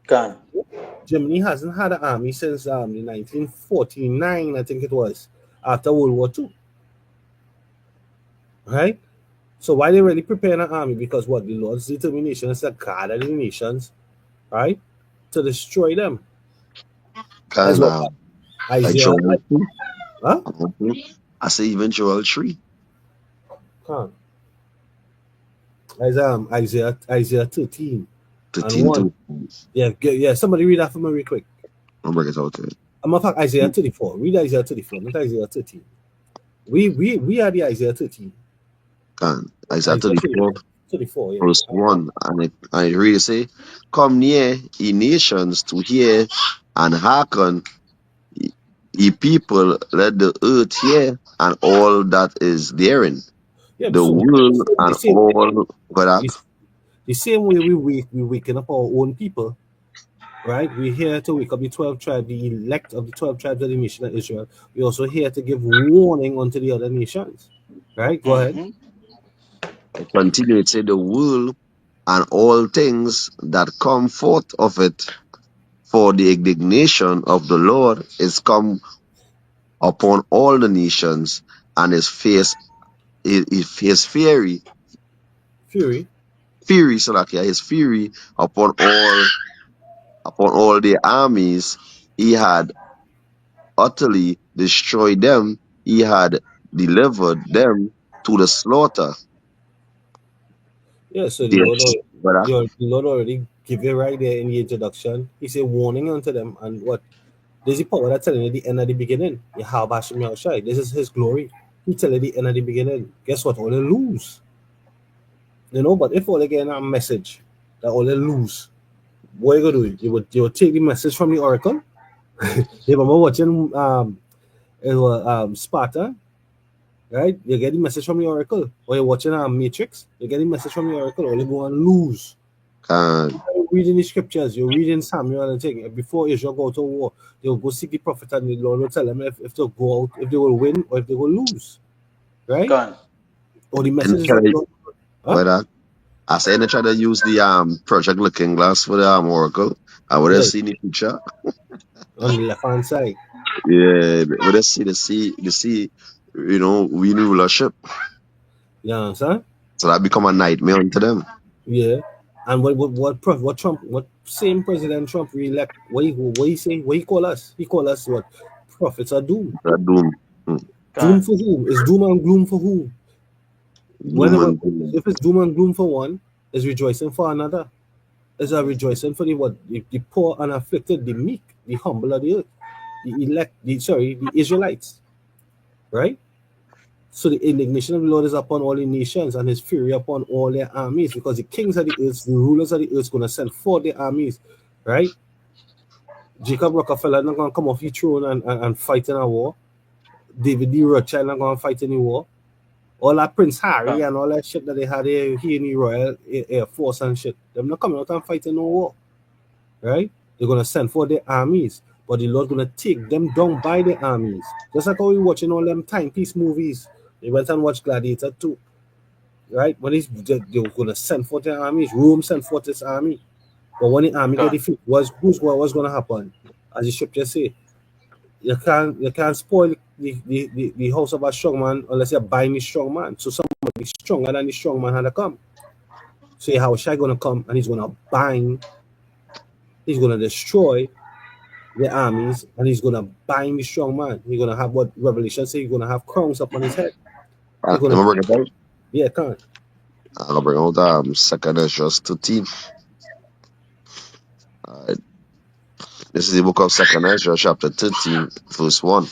Speaker 1: Can.
Speaker 3: Germany hasn't had an army since 1949, I think it was, after World War II. Right? So why they really preparing an army? Because what the Lord's determination is to gather the nations, right? To destroy them. That's
Speaker 2: Kind
Speaker 3: what
Speaker 2: of like
Speaker 3: Isaiah.
Speaker 2: Joel 3.
Speaker 3: Huh?
Speaker 2: I say even Joel 3.
Speaker 3: Huh. Isaiah 13
Speaker 2: The
Speaker 3: and
Speaker 2: team
Speaker 3: 1.
Speaker 2: too.
Speaker 3: Yeah. Somebody read that for me real quick.
Speaker 2: I'll break it out to it.
Speaker 3: I'm gonna fact Isaiah 34. Read Isaiah 34, not Isaiah 13. We are the Isaiah 13.
Speaker 2: Isaiah 34,
Speaker 3: 34, yeah.
Speaker 2: verse 1. And it really say, come near, ye nations, to hear and hearken, ye people, let the earth hear, and all that is therein.
Speaker 3: Yeah,
Speaker 2: The
Speaker 3: so
Speaker 2: world
Speaker 3: the
Speaker 2: and
Speaker 3: same
Speaker 2: all that.
Speaker 3: the same way we waking up our own people, right? We're here to wake up the 12 tribes, the elect of the 12 tribes of the nation of Israel. We're also here to give warning unto the other nations. Right? Go ahead.
Speaker 2: Continue, it say, the world and all things that come forth of it, for the indignation of the Lord is come upon all the nations, and his fury,
Speaker 3: Fury.
Speaker 2: Salakia, his fury upon all the armies. He had utterly destroyed them. He had delivered them to the slaughter.
Speaker 3: Yeah, so the Lord,
Speaker 2: Yes, brother.
Speaker 3: the Lord already give you right there in the introduction. He said warning unto them, and what? There's the power that's telling you the end of the beginning. Yahweh Hashem Yahushai. This is his glory. He tell you the end of the beginning. Guess what? All they lose. You know, but if all they get a message that all they lose, what you gonna do? You would take the message from the oracle. You remember watching it was Sparta, right? You get the message from the oracle, or you're watching Matrix. You get the message from the oracle, or you go and lose. You're reading the scriptures, you're reading Samuel and thing. Before Israel go to war, they'll go seek the prophet, and the Lord will tell them if they'll go out, if they will win, or if they will lose, right?
Speaker 1: Can.
Speaker 3: Or the message is that Lord, Huh?
Speaker 2: But I say they try to use the Project Looking Glass for the Oracle. I would have
Speaker 3: Yeah,
Speaker 2: seen the future.
Speaker 3: on the left hand side.
Speaker 2: Yeah, would have see we in rulership.
Speaker 3: You understand?
Speaker 2: So that become a nightmare unto them.
Speaker 3: Yeah. And what Trump, what same President Trump re-elect, what he say, what he call us? He call us what? Prophets of doom.
Speaker 2: That doom. Mm,
Speaker 3: Doom
Speaker 1: Can.
Speaker 3: for whom? Is doom and gloom for whom?
Speaker 2: doom
Speaker 3: Whenever,
Speaker 2: and gloom.
Speaker 3: if it's doom and gloom for one, is rejoicing for another. Is a rejoicing for the what? The poor and afflicted, the meek, the humble of the earth, the Israelites, right? So the indignation of the Lord is upon all the nations, and his fury upon all their armies, because the kings of the earth, the rulers of the earth, going to send forth their armies, right? Jacob Rockefeller not going to come off his throne and fight in a war. David D. Rothschild not going to fight in a war. All that Prince Harry
Speaker 1: Can.
Speaker 3: and all that shit that they had here in the Royal Air Force and shit, them not coming out and fighting no war, right? They're going to send for their armies, but the Lord going to take them down by their armies. Just like how we watching all them timepiece movies. They went and watched Gladiator too, right? When they were going to send forth their armies, Rome sent forth its army. But when the army get
Speaker 1: Can.
Speaker 3: defeated, what's going to happen? As the scripture say, you can't spoil the house of a strong man unless you bind the strong man. So somebody stronger than the strong man had to come. So how Shai going to come and he's going to bind, he's going to destroy the armies, and he's going to bind the strong man. He's going to have what Revelation say. He's going to have crowns upon his head. He's going
Speaker 2: Am I
Speaker 3: to,
Speaker 2: bringing it out?
Speaker 3: yeah, can't.
Speaker 2: I'm gonna bring out second Ezra 13. Alright. This is the book of Second Ezra, chapter 13, verse 1.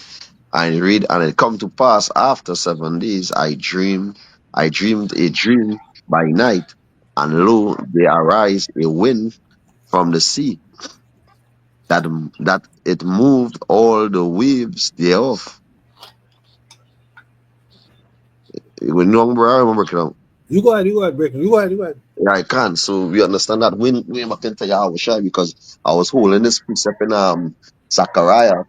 Speaker 2: I read, and it come to pass after 7 days, I dreamed a dream by night, and lo, there arise a wind from the sea, that it moved all the waves thereof. When you know, bro, I remember it now.
Speaker 3: You go ahead, break. You go ahead.
Speaker 2: Yeah, I can. So we understand that when we back into Yahweh Shai, because I was holding this precept in Zechariah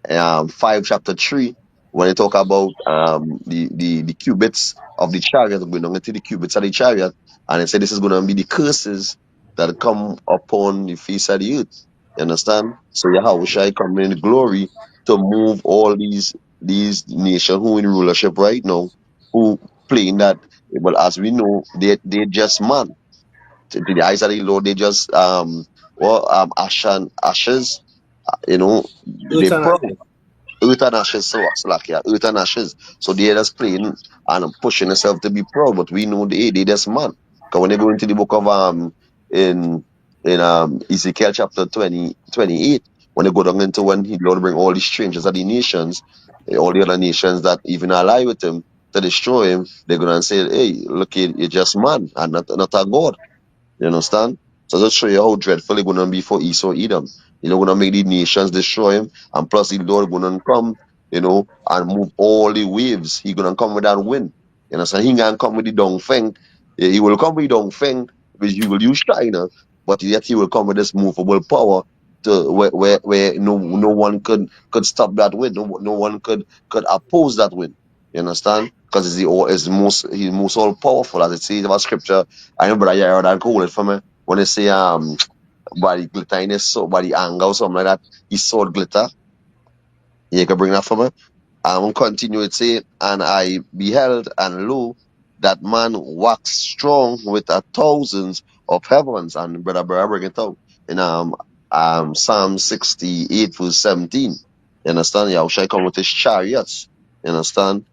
Speaker 2: 5 chapter 3, when they talk about the cubits of the chariot, going on into the cubits of the chariot, and it said this is going to be the curses that come upon the face of the earth. You understand? So Yahweh Shai come in glory to move all these nations who in rulership right now, who playing that. But as we know, they just man. To the eyes of the Lord, they just ashes, they
Speaker 3: Earth and
Speaker 2: proud.
Speaker 3: ashes.
Speaker 2: Earth and ashes, so slack, yeah. Earth and ashes. So they just playing and pushing themselves to be proud, but we know they just man. Because when they go into the book of in Ezekiel chapter 28, when they go down into when he Lord bring all these strangers of the nations, all the other nations that even ally with him to destroy him, they're gonna say, hey, look, you're just man and not a god. You understand? So just show you how dreadful it's gonna be for Esau Edom. Gonna make the nations destroy him, and plus the Lord gonna come, and move all the waves. He gonna come with that wind. You understand? He gonna come with the dong feng. He will come with the dong feng, which he will use China, but yet he will come with this movable power to where no one could stop that wind. No one could oppose that wind. You understand? Because he's most all powerful, as it says about scripture. I remember that year that call it for me when they say by the glitter in his soul, by the anger or something like that, he saw glitter. You can bring that for me. I will continue it say, and I beheld and lo, that man waxed strong with a thousands of heavens, and brother bring it out in Psalm 68 verse 17. You understand? Yahushua come with his chariots. You understand?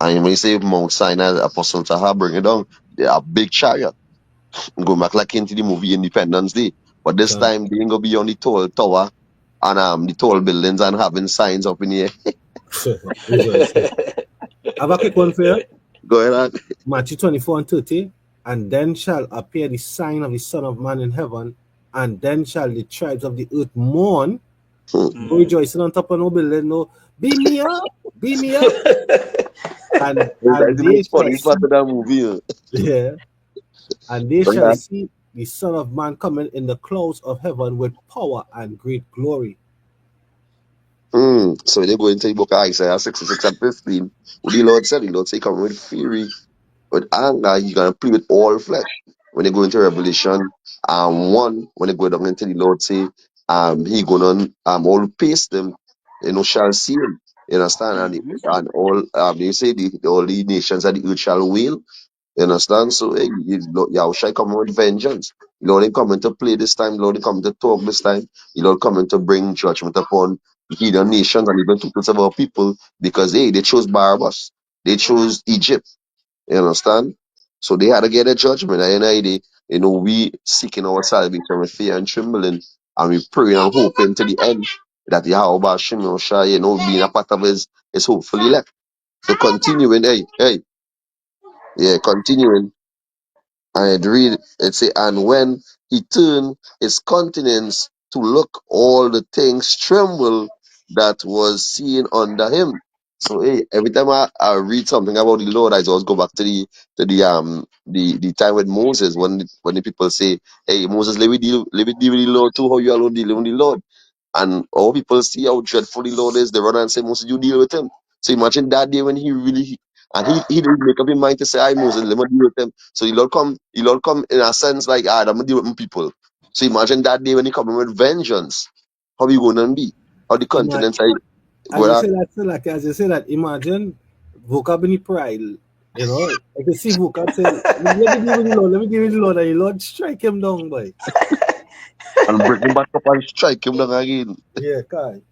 Speaker 2: And when you say Mount Sinai, Apostle Taha bring it down, they are big chariot. Go back like into the movie Independence Day. But this
Speaker 3: Can't.
Speaker 2: time they ain't gonna be on the tall tower and the tall buildings and having signs up in the air.
Speaker 3: Rejoicing. I have a quick one for you.
Speaker 2: Go ahead.
Speaker 3: Matthew 24 and 30. And then shall appear the sign of the Son of Man in heaven, and then shall the tribes of the earth mourn, no
Speaker 1: Mm.
Speaker 3: rejoicing on top of no building, no, beam me up, and
Speaker 2: That's
Speaker 3: and
Speaker 2: the
Speaker 3: they
Speaker 2: most
Speaker 3: shall
Speaker 2: funny part
Speaker 3: see,
Speaker 2: of that movie.
Speaker 3: yeah, and they
Speaker 2: Bring
Speaker 3: shall
Speaker 2: that.
Speaker 3: see the Son of Man coming in the clouds of heaven with power and great glory.
Speaker 2: So they go into the book of Isaiah 66 and 15. What the Lord said, the Lord say, come with fury. with anger, he's gonna plead with all flesh. When they go into Revelation 1, when they go down into the Lord say, he gonna all pace them, shall see him. You understand?
Speaker 1: Mm-hmm.
Speaker 2: And all they say all the nations of the earth shall wail. You understand? So hey, Yahushua coming with vengeance. The Lord ain't coming to play this time. The Lord ain't coming to talk this time. The Lord coming to bring judgment upon the heathen nations and even two-thirds of our people because hey, they chose Barabbas. They chose Egypt. You understand? So they had to get a judgment. And they, we seeking our salvation with fear and trembling, and we pray and hoping to the end that Yahweh Hashem shall, being a part of his hopefully left. So continuing, continuing. And read it say, and when he turned his countenance to look, all the things tremble that was seen under him. So hey, every time I read something about the Lord, I always go back to the time with Moses when the people say, hey Moses, let me deal with the Lord too, how you alone dealing with the Lord. And all people see how dreadful the Lord is, they run and say, Moses, you deal with him. So imagine that day when he didn't make up his mind to say, I Moses, let me deal with him. So he Lord come in a sense like, I'm gonna deal with my people. So imagine that day when he coming with vengeance. How you gonna be? How the continents are
Speaker 3: As
Speaker 2: go
Speaker 3: you
Speaker 2: out.
Speaker 3: say that, so like as you say that, imagine vocab in the pride. I can see vocab say, "Let me deal with the Lord. Let me deal with the Lord," and the Lord strike him down, boy.
Speaker 2: And bring him back up and strike him down again.
Speaker 3: Yeah, kind.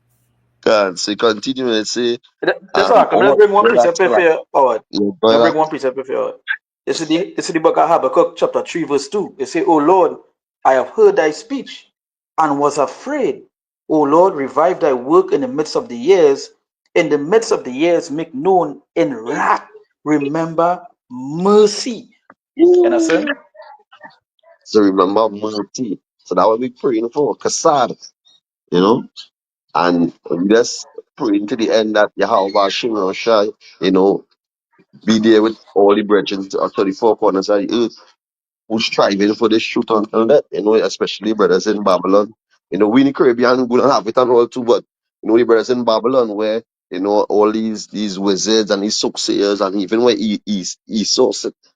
Speaker 2: God, so he continue and say,
Speaker 1: That's all. Let me
Speaker 2: what
Speaker 1: bring one
Speaker 2: that's
Speaker 1: precept here for
Speaker 2: like,
Speaker 1: you, Howard.
Speaker 2: yeah, go
Speaker 1: Let me
Speaker 2: ahead.
Speaker 1: bring one precept here for you. This is the book of Habakkuk, chapter 3, verse 2. It say, O Lord, I have heard thy speech and was afraid. O Lord, revive thy work in the midst of the years. In the midst of the years, make known in wrath. Remember mercy. You understand?
Speaker 2: So remember mercy. So that what we praying for, Kasad, you know? And we just pray to the end that Yahweh Hashem Shai, be there with all the brethren to 34 corners of the earth who's striving for this truth until that, especially brothers in Babylon. We in the Caribbean gonna have it and all too, but the brothers in Babylon where all these wizards and these soothsayers and even where Esau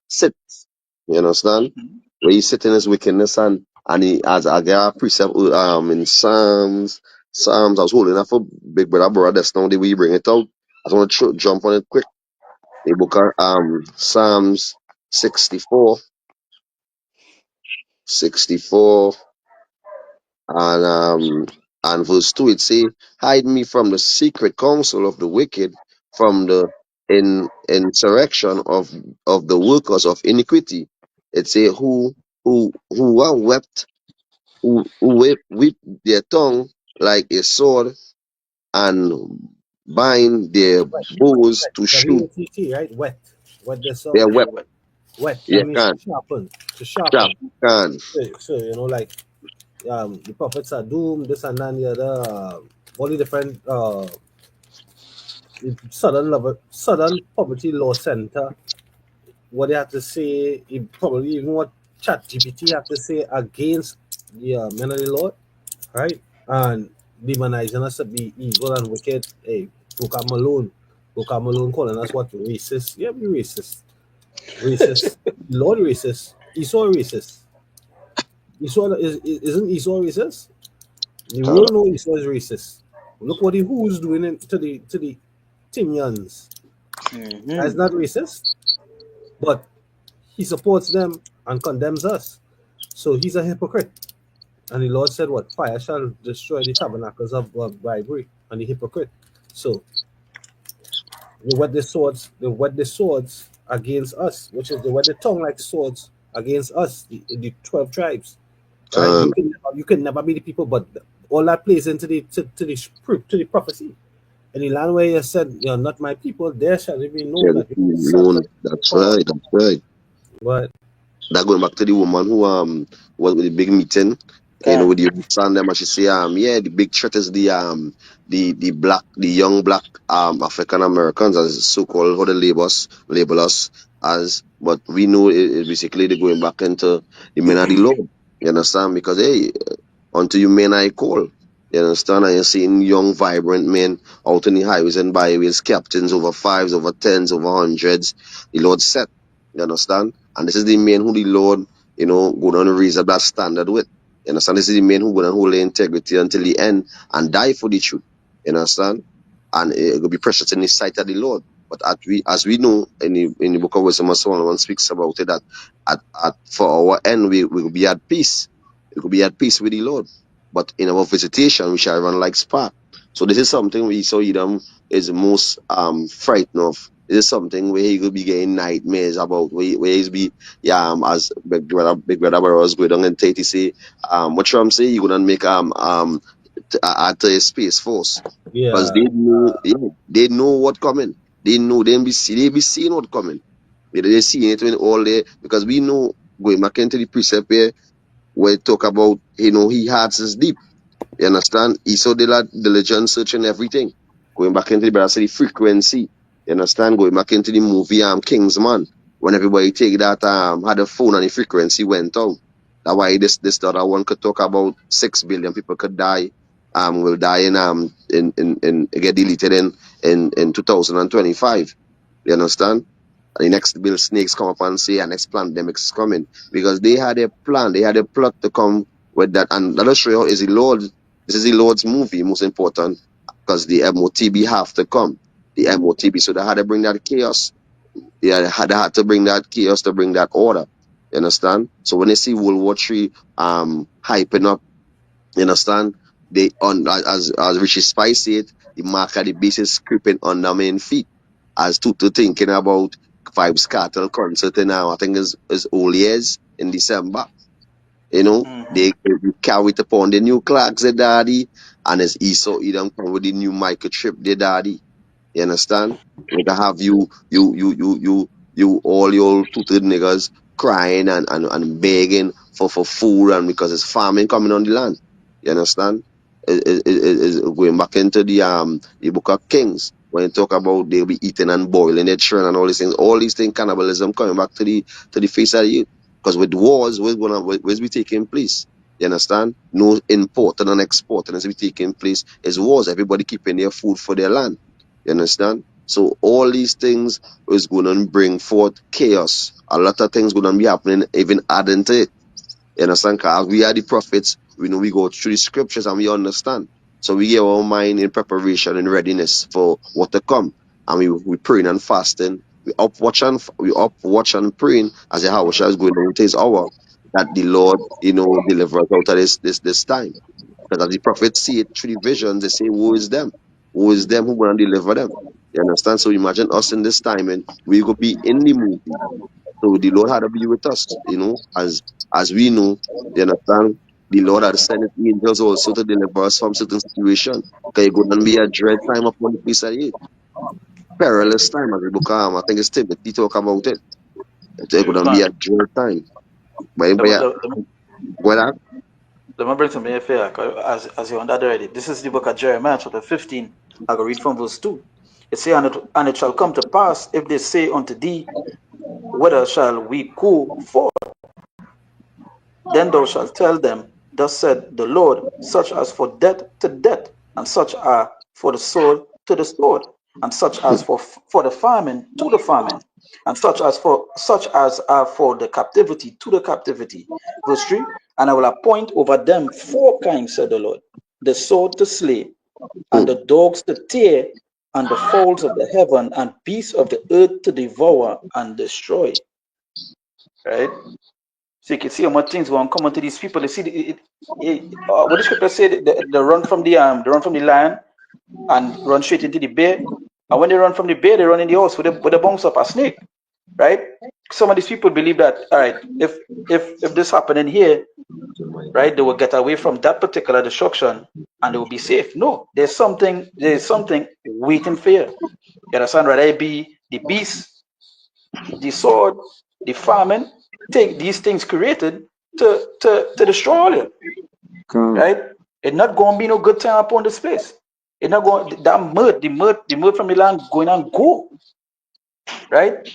Speaker 2: sits, you understand?
Speaker 1: Mhm.
Speaker 2: Where he sit in his wickedness and he as I get a precept in Psalms. I was holding that for big brother that's now the way you bring it out. I just want to jump on it quick. The book of Psalms 64, 64 and verse 2 it say, hide me from the secret counsel of the wicked, from the insurrection of the workers of iniquity. It say who are wept, whip their tongue like a sword and bind their
Speaker 3: Wet,
Speaker 2: bows
Speaker 3: wet.
Speaker 2: to shoot
Speaker 3: WATT, right? Wet. Wet the
Speaker 2: their
Speaker 3: song.
Speaker 1: Yeah,
Speaker 2: weapon.
Speaker 1: well,
Speaker 3: Wet. That
Speaker 2: Yeah,
Speaker 3: means
Speaker 2: can
Speaker 3: to sharpen. To
Speaker 2: sharp
Speaker 3: sharpen.
Speaker 2: can.
Speaker 3: So like the prophets are doomed, this and that, and the other. All the different Southern Poverty Law Center, what they have to say, probably even what Chat GPT have to say against the men of the Lord, right? And demonizing us to be evil and wicked. Hey, Boca Malone calling us what, racist? Yeah, we racist. Racist. Lord racist. Esau racist. Isn't Esau racist? The
Speaker 2: Uh,
Speaker 3: world know Esau is racist. Look what the who's doing to the Timians. That's
Speaker 1: mm-hmm.
Speaker 3: not racist, but he supports them and condemns us. So he's a hypocrite. And the Lord said, what? Fire shall destroy the tabernacles of bribery and the hypocrite. So they wet the swords against us, which is they wet the tongue like swords against us, the 12 tribes. Right?
Speaker 2: um,
Speaker 3: You can never be the people, but all that plays into the prophecy. And the land where you said, you're not my people, there shall it be known that you are sons of
Speaker 2: that's
Speaker 3: God.
Speaker 2: right, that's right.
Speaker 3: But
Speaker 2: That going back to the woman who was with the big meeting,
Speaker 1: Can.
Speaker 2: with the son them and she say yeah, the big threat is the young black African Americans, as so called, how they label us as, but we know it basically they going back into the men of the Lord. You understand? Because hey, unto you men I call. You understand? And you're seeing young, vibrant men out in the highways and byways, captains over fives, over tens, over hundreds. The Lord said. You understand? And this is the man who the Lord, going to raise up that standard with. You understand? This is the man who going to hold the integrity until the end and die for the truth. You understand? And it will be precious in the sight of the Lord. But as we know in the book of Wisdom of Solomon speaks about it, that for our end we will be at peace. We will be at peace with the Lord. But in our visitation we shall run like spark. So this is something we saw Edom is most frightened of. This is something where he could be getting nightmares about, where he's be as big brother was going on and Tate say what Trump say he gonna make at the space force because
Speaker 3: Yeah.
Speaker 2: they know what coming. They know they be seeing what coming. They seeing it when all there because we know going back into the precept here where it talk about he hearts is deep. You understand? He saw the diligence searching everything. Going back into the frequency. You understand? Going back into the movie Kingsman. When everybody take that had a phone and the frequency went out. That's why this other one could talk about 6 billion people could die. Will die in get deleted in 2025. You understand? And the next Bill Snakes come up and say, and next pandemic is coming. Because they had a plan, they had a plot to come with that. And let us show you is the Lord, this is the Lord's movie, most important, because the MOTB have to come. The MOTB. So they had to bring that chaos. They had to bring that chaos to bring that order. You understand? So when they see World War III hyping up, you understand? They on as Richie Spice said, the mark of the beast is creeping on their main feet. As Tutu thinking about Vibes Cartel concert now, I think is all years in December.
Speaker 1: Mm-hmm.
Speaker 2: They carry it upon the new clocks, the daddy, and as Esau Edom come with the new microchip, the daddy. You understand? We can have all your tooted niggas crying and begging for food and because it's farming coming on the land. You understand? Is going back into the book of Kings when you talk about they'll be eating and boiling their children and all these things, cannibalism coming back to the face of the youth. Because with wars, where's be taking place? You understand? No importing and exporting is be taking place. It's wars. Everybody keeping their food for their land. You understand? So all these things is going to bring forth chaos. A lot of things going to be happening, even adding to it. You understand? Because we are the prophets. We know we go through the scriptures and we understand. So we get our mind in preparation and readiness for what to come. And we praying and fasting. We up watch and praying as the house is going into his hour that the Lord, deliver us out of this time. Because as the prophets see it through the visions, they say, woe is them? Woe is them who going to deliver them? You understand? So imagine us in this time and we will be in the movie. So the Lord had to be with us, as we know, you understand? The Lord had sent his angels also to deliver us from certain situation. Because it going to be a dread time upon the face of the earth. Perilous time, as the book I think it's Timothy talk about it. It's going to be
Speaker 1: Man,
Speaker 2: a dread time. But,
Speaker 1: let me,
Speaker 2: but
Speaker 1: let, me,
Speaker 2: well,
Speaker 1: let me bring something fair, as you on that already. This is the book of Jeremiah, chapter 15. I will read from verse 2. It says, and it shall come to pass, if they say unto thee, whither shall we go for? Then thou shalt tell them, thus said the Lord, such as for death to death, and such are for the sword to the sword, and such as for the famine to the famine, and such as are for the captivity to the captivity. Verse 3, and I will appoint over them 4 kinds, said the Lord, the sword to slay, and the dogs to tear, and the fowls of the heaven and beasts of the earth to devour and destroy. Right? So you can see how much things going to come onto these people. They see what the scripture said. They run from the lion and run straight into the bear. And when they run from the bear, they run in the house with a bounce up a snake. Right? Some of these people believe that, all right, if this happening here, right, they will get away from that particular destruction and they will be safe. No, there's something waiting for you. You understand? Right? It be the beast, the sword, the famine, take these things created to destroy all you,
Speaker 4: Come.
Speaker 1: right? It's not going to be no good time upon this place. It's not going that the mud from the land going on go, right?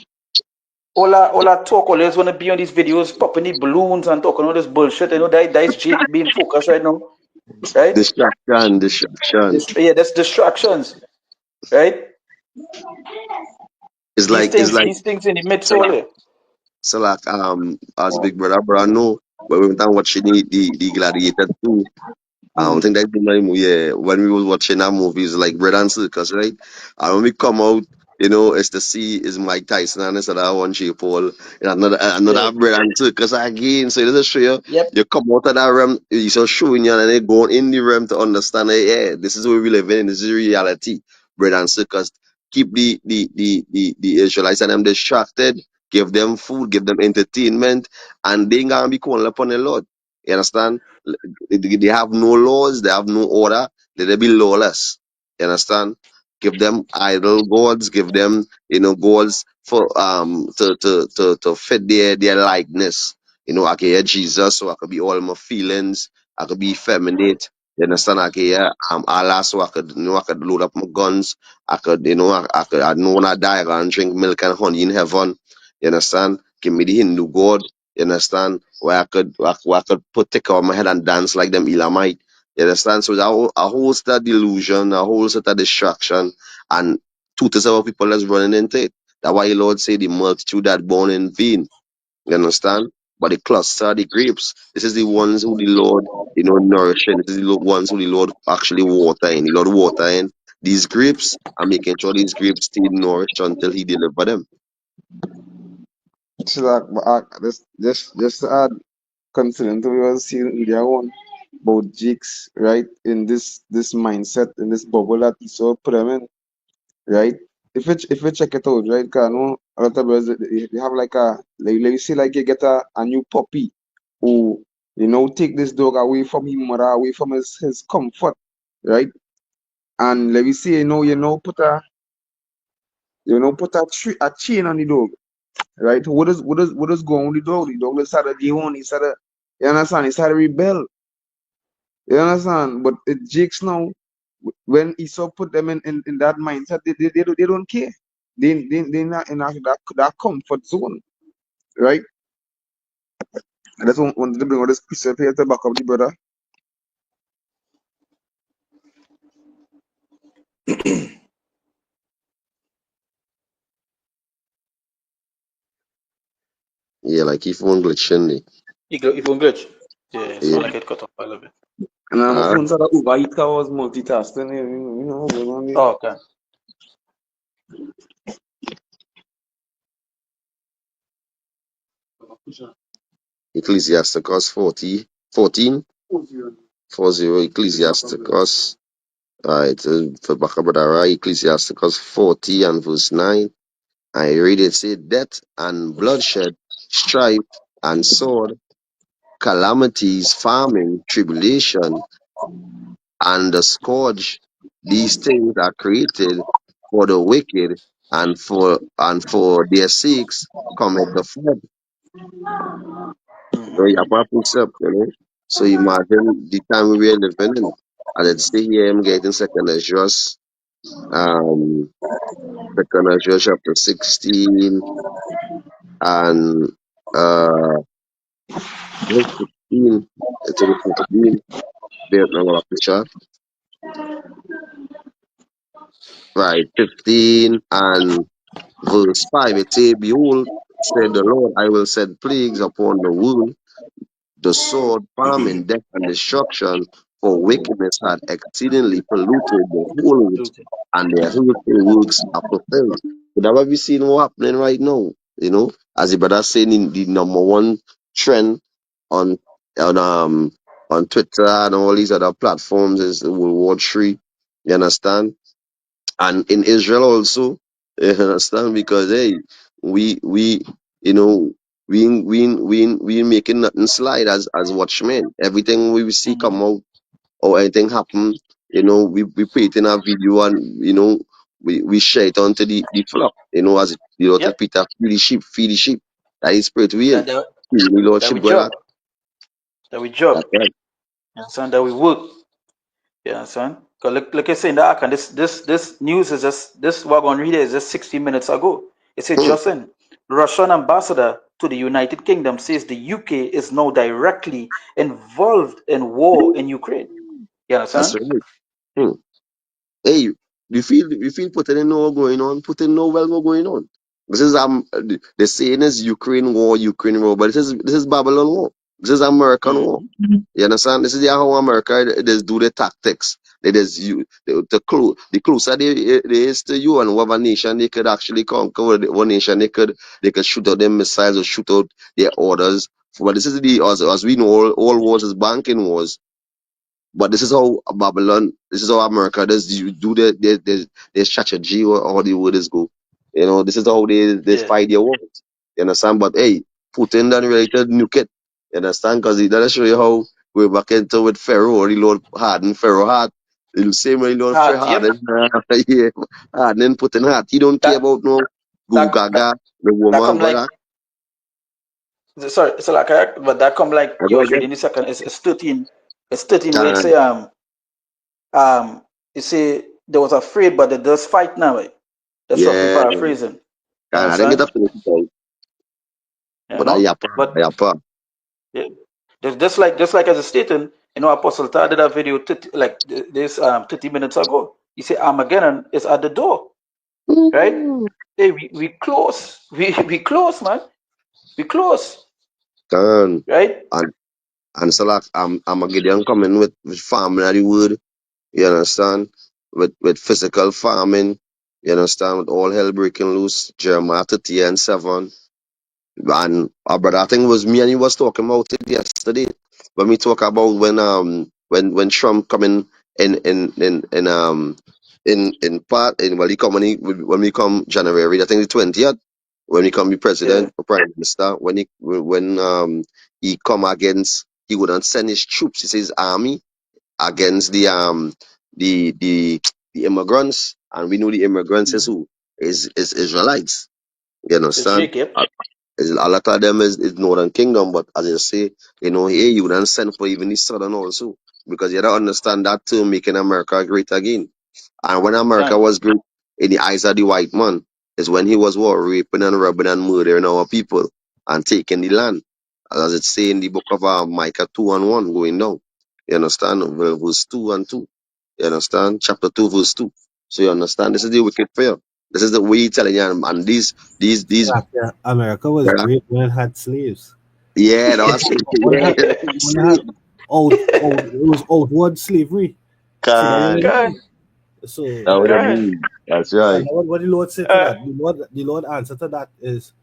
Speaker 1: All that talk always want to be on these videos, popping the balloons and talking all this bullshit. You know that is Jake being focused right now, right?
Speaker 2: distraction.
Speaker 1: Yeah, that's distractions, right?
Speaker 2: It's
Speaker 1: These
Speaker 2: like
Speaker 1: things in the midst
Speaker 2: it's like
Speaker 1: all here.
Speaker 2: So like as Big Brother know, when we went and watching the Gladiator 2, I think that's the name. Yeah, when we was watching that movie, it's like bread and circus, right? And when we come out, it's to see is Mike Tyson and it's another one Jay Paul and another bread and circus again. So it doesn't show you.
Speaker 1: Yep.
Speaker 2: You come out of that realm, it's just showing you and then going in the realm to understand that yeah, this is where we live in. This is reality. Bread and circus. Keep the Israelites and them distracted. Give them food. Give them entertainment, and they ain't gonna be calling upon the Lord. You understand? They have no laws, they have no order, they be lawless. You understand? Give them idol gods, give them, gods for to fit their likeness. I can hear Jesus, so I could be all my feelings, I could be effeminate. You understand? I can hear Allah, so I could load up my guns. I could, I know when I die, I can drink milk and honey in heaven. You understand? Give me the Hindu God. You understand? Where I could put take out my head and dance like them Elamite. You understand? So a whole set of delusion, a whole set of distraction, and two-thirds of our people that's running into it. That's why the Lord say the multitude that born in vain. You understand? But the cluster, the grapes, this is the ones who the Lord, nourishing. This is the ones who the Lord actually watering. The Lord watering these grapes and making sure these grapes stay nourished until He deliver them.
Speaker 4: So just to add, considering we were seeing earlier on about jigs, right? In this mindset, in this bubble that Esau put them in, right? If you check it out, right? Cause I know a lot of brothers they have like let you say like you get a new puppy who take this dog away from his mother, away from his comfort, right? And let me say put a chain on the dog, right? What is going on with the dog? The dog started yelling, you understand? He started rebel. You understand? But it Jakes now, when Esau put them in that mindset, they don't care. They not in that comfort zone, right? And that's wanted to bring all this precept here to back up the brother.
Speaker 2: Yeah, like if one glitching.
Speaker 1: Even glitch. Yeah, it
Speaker 2: Yeah.
Speaker 1: sound like it cut off a little bit.
Speaker 4: And my
Speaker 2: Uh,
Speaker 4: phone started overheat 'cause I was multitasking. What's going on there.
Speaker 1: Oh, okay.
Speaker 2: Ecclesiasticus 14, 40, Ecclesiasticus. Alright, for Bakabadara, Ecclesiasticus 40 and verse 9. I read it say, death and bloodshed, strife and sword, calamities, famine, tribulation, and the scourge. These things are created for the wicked, and for their sakes cometh the flood. You have a precept, So imagine the time we were living in. And let's say here I'm getting um second Ezra chapter 16 and verse 15 to the 15. There now a picture. Right, 15 and verse 5. It say, behold, said the Lord, I will send plagues upon the world, the sword, famine, death, and destruction, for wickedness had exceedingly polluted the whole earth, and their hurtful works are fulfilled. But that what we seen what happening right now, as the brother saying in the number one trend on on um on Twitter and all these other platforms is the World War III. You understand? And in Israel also, you understand? Because hey, we you know we making nothing slide as watchmen. Everything we see come out or anything happen, we put it in a video and we share it onto the flock. As the Lord tell
Speaker 1: Yep.
Speaker 2: Peter, feed the sheep, feed the sheep. That is spirit we in.
Speaker 1: That that
Speaker 2: The
Speaker 1: that we
Speaker 2: Lordship God.
Speaker 1: job. That we job.
Speaker 2: That's right.
Speaker 1: You understand? That we work. You understand? Because like I say in the ark, and this news is just this what I'm gonna read is just 60 minutes ago. It said
Speaker 2: Hmm,
Speaker 1: just in Russian ambassador to the United Kingdom says the UK is now directly involved in war in Ukraine. You
Speaker 2: that's
Speaker 1: understand?
Speaker 2: right. Hmm. Hey, you feel Putin know what's going on? Putin know well what's going on. This is the saying is Ukraine war, but this is Babylon war. This is American war. You understand? This is how America they do the tactics. They just you the closer they is to you and whatever nation they could actually conquer, one nation they could shoot out them missiles or shoot out their orders. But this is as we know all wars is banking wars. But this is how Babylon, this is how America does you do the strategy or how the word is go. You know, this is how they
Speaker 1: Yeah.
Speaker 2: fight their wars. You understand? But hey, Putin done ready to nuke it. You understand? Because he doesn't show you how we're back into with Pharaoh or the Lord harden Pharaoh heart. The same way Lord Pharaoh
Speaker 1: Yep.
Speaker 2: harden yeah, harden Putin heart. He don't care
Speaker 1: That
Speaker 2: about no Goo
Speaker 1: that that,
Speaker 2: Gaga, the
Speaker 1: that
Speaker 2: woman,
Speaker 1: come
Speaker 2: but
Speaker 1: like sorry, so like but that come like
Speaker 2: I
Speaker 1: you
Speaker 2: go
Speaker 1: was
Speaker 2: again.
Speaker 1: reading the second. It's 13. It's 13 where it
Speaker 2: Uh,
Speaker 1: say you say they was afraid, but they does fight now. That's roughly
Speaker 2: yeah,
Speaker 1: paraphrasing. You
Speaker 2: I didn't get
Speaker 1: understand?
Speaker 2: to finish it out.
Speaker 1: You
Speaker 2: But I
Speaker 1: know?
Speaker 2: yapa,
Speaker 1: But
Speaker 2: I yapa.
Speaker 1: yeah, just like as a stating, Apostle Tar did a video this 30 minutes ago. He said Armageddon is at the door, right? Hey, we close. We close, man. We close,
Speaker 2: Turn.
Speaker 1: right?
Speaker 2: And so like I'm a Gideon coming with farming at the wood, you understand? With physical farming, you understand, with all hell breaking loose, Jeremiah 30 and 7. And our brother, I think it was me and he was talking about it yesterday. When we talk about when Trump coming in part in well he come when we come January, I think the 20th, when he come be
Speaker 1: Yeah.
Speaker 2: president or prime minister, when he come against he wouldn't send his troops, he says army against the immigrants, and we know the immigrants is
Speaker 1: Mm-hmm.
Speaker 2: who? Is Israelites. You
Speaker 1: It's
Speaker 2: understand?
Speaker 1: Jacob.
Speaker 2: A lot of them is Northern Kingdom, but as you say, here you don't send for even the Southern also. Because you don't understand that term making America great again. And when America
Speaker 1: Done.
Speaker 2: was great in the eyes of the white man, is when he was raping and robbing and murdering our people and taking the land. As it say in the book of Micah 2 and 1 going down. You understand? Verse 2 and 2. You understand? Chapter 2, verse 2. So you understand? This is the wicked fear. This is the way he's telling you, and these
Speaker 3: Yeah, America was great when it had slaves.
Speaker 2: yeah, no, I see.
Speaker 3: When it
Speaker 2: Yeah,
Speaker 3: had,
Speaker 2: let me
Speaker 3: when it had
Speaker 2: see.
Speaker 3: it was outward slavery. See that you
Speaker 2: Kind.
Speaker 1: God.
Speaker 3: mean? So
Speaker 2: That what I
Speaker 1: God.
Speaker 2: mean. That's right.
Speaker 3: and what the Lord said to
Speaker 1: Uh,
Speaker 3: that, the Lord answer to that is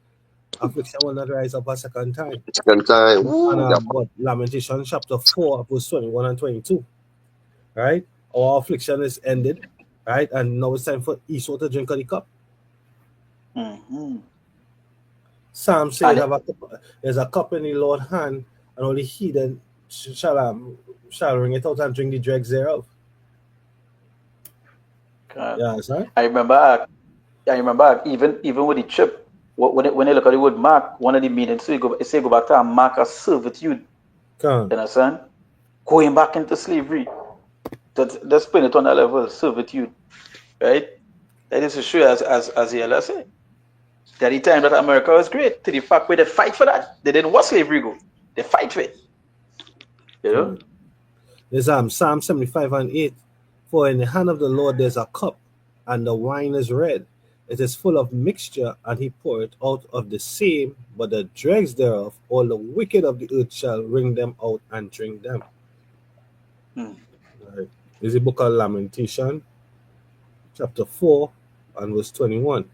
Speaker 3: affliction will not rise up a second time.
Speaker 2: Second time.
Speaker 3: And
Speaker 2: Woo, yeah.
Speaker 3: what Lamentation chapter 4, verse 21 and 22. Right? Our affliction is ended, right? And now it's time for Esau to drink of the cup.
Speaker 1: mm-hmm.
Speaker 3: Psalm said,
Speaker 1: And it,
Speaker 3: there's a cup in the Lord's hand, and only he then shall wring it out and drink the dregs thereof.
Speaker 1: God.
Speaker 3: Yeah, understand?
Speaker 1: I remember. Even with the chip, when you look at the word mark, one of the meanings, so you say go back to a mark of servitude.
Speaker 3: Come.
Speaker 1: You understand? Going back into slavery. That's putting it on that level, servitude, right? That is to show you, as Yella said, that the time that America was great, to the fact where they fight for that. They didn't want slavery go. They fight for it. You know?
Speaker 3: Come. There's Psalm 75 and 8. For in the hand of the Lord there's a cup, and the wine is red. It is full of mixture, and he poureth out of the same, but the dregs thereof, all the wicked of the earth shall wring them out and drink them.
Speaker 1: Hmm.
Speaker 3: Right. This is the book of Lamentation, chapter 4, and verse 21.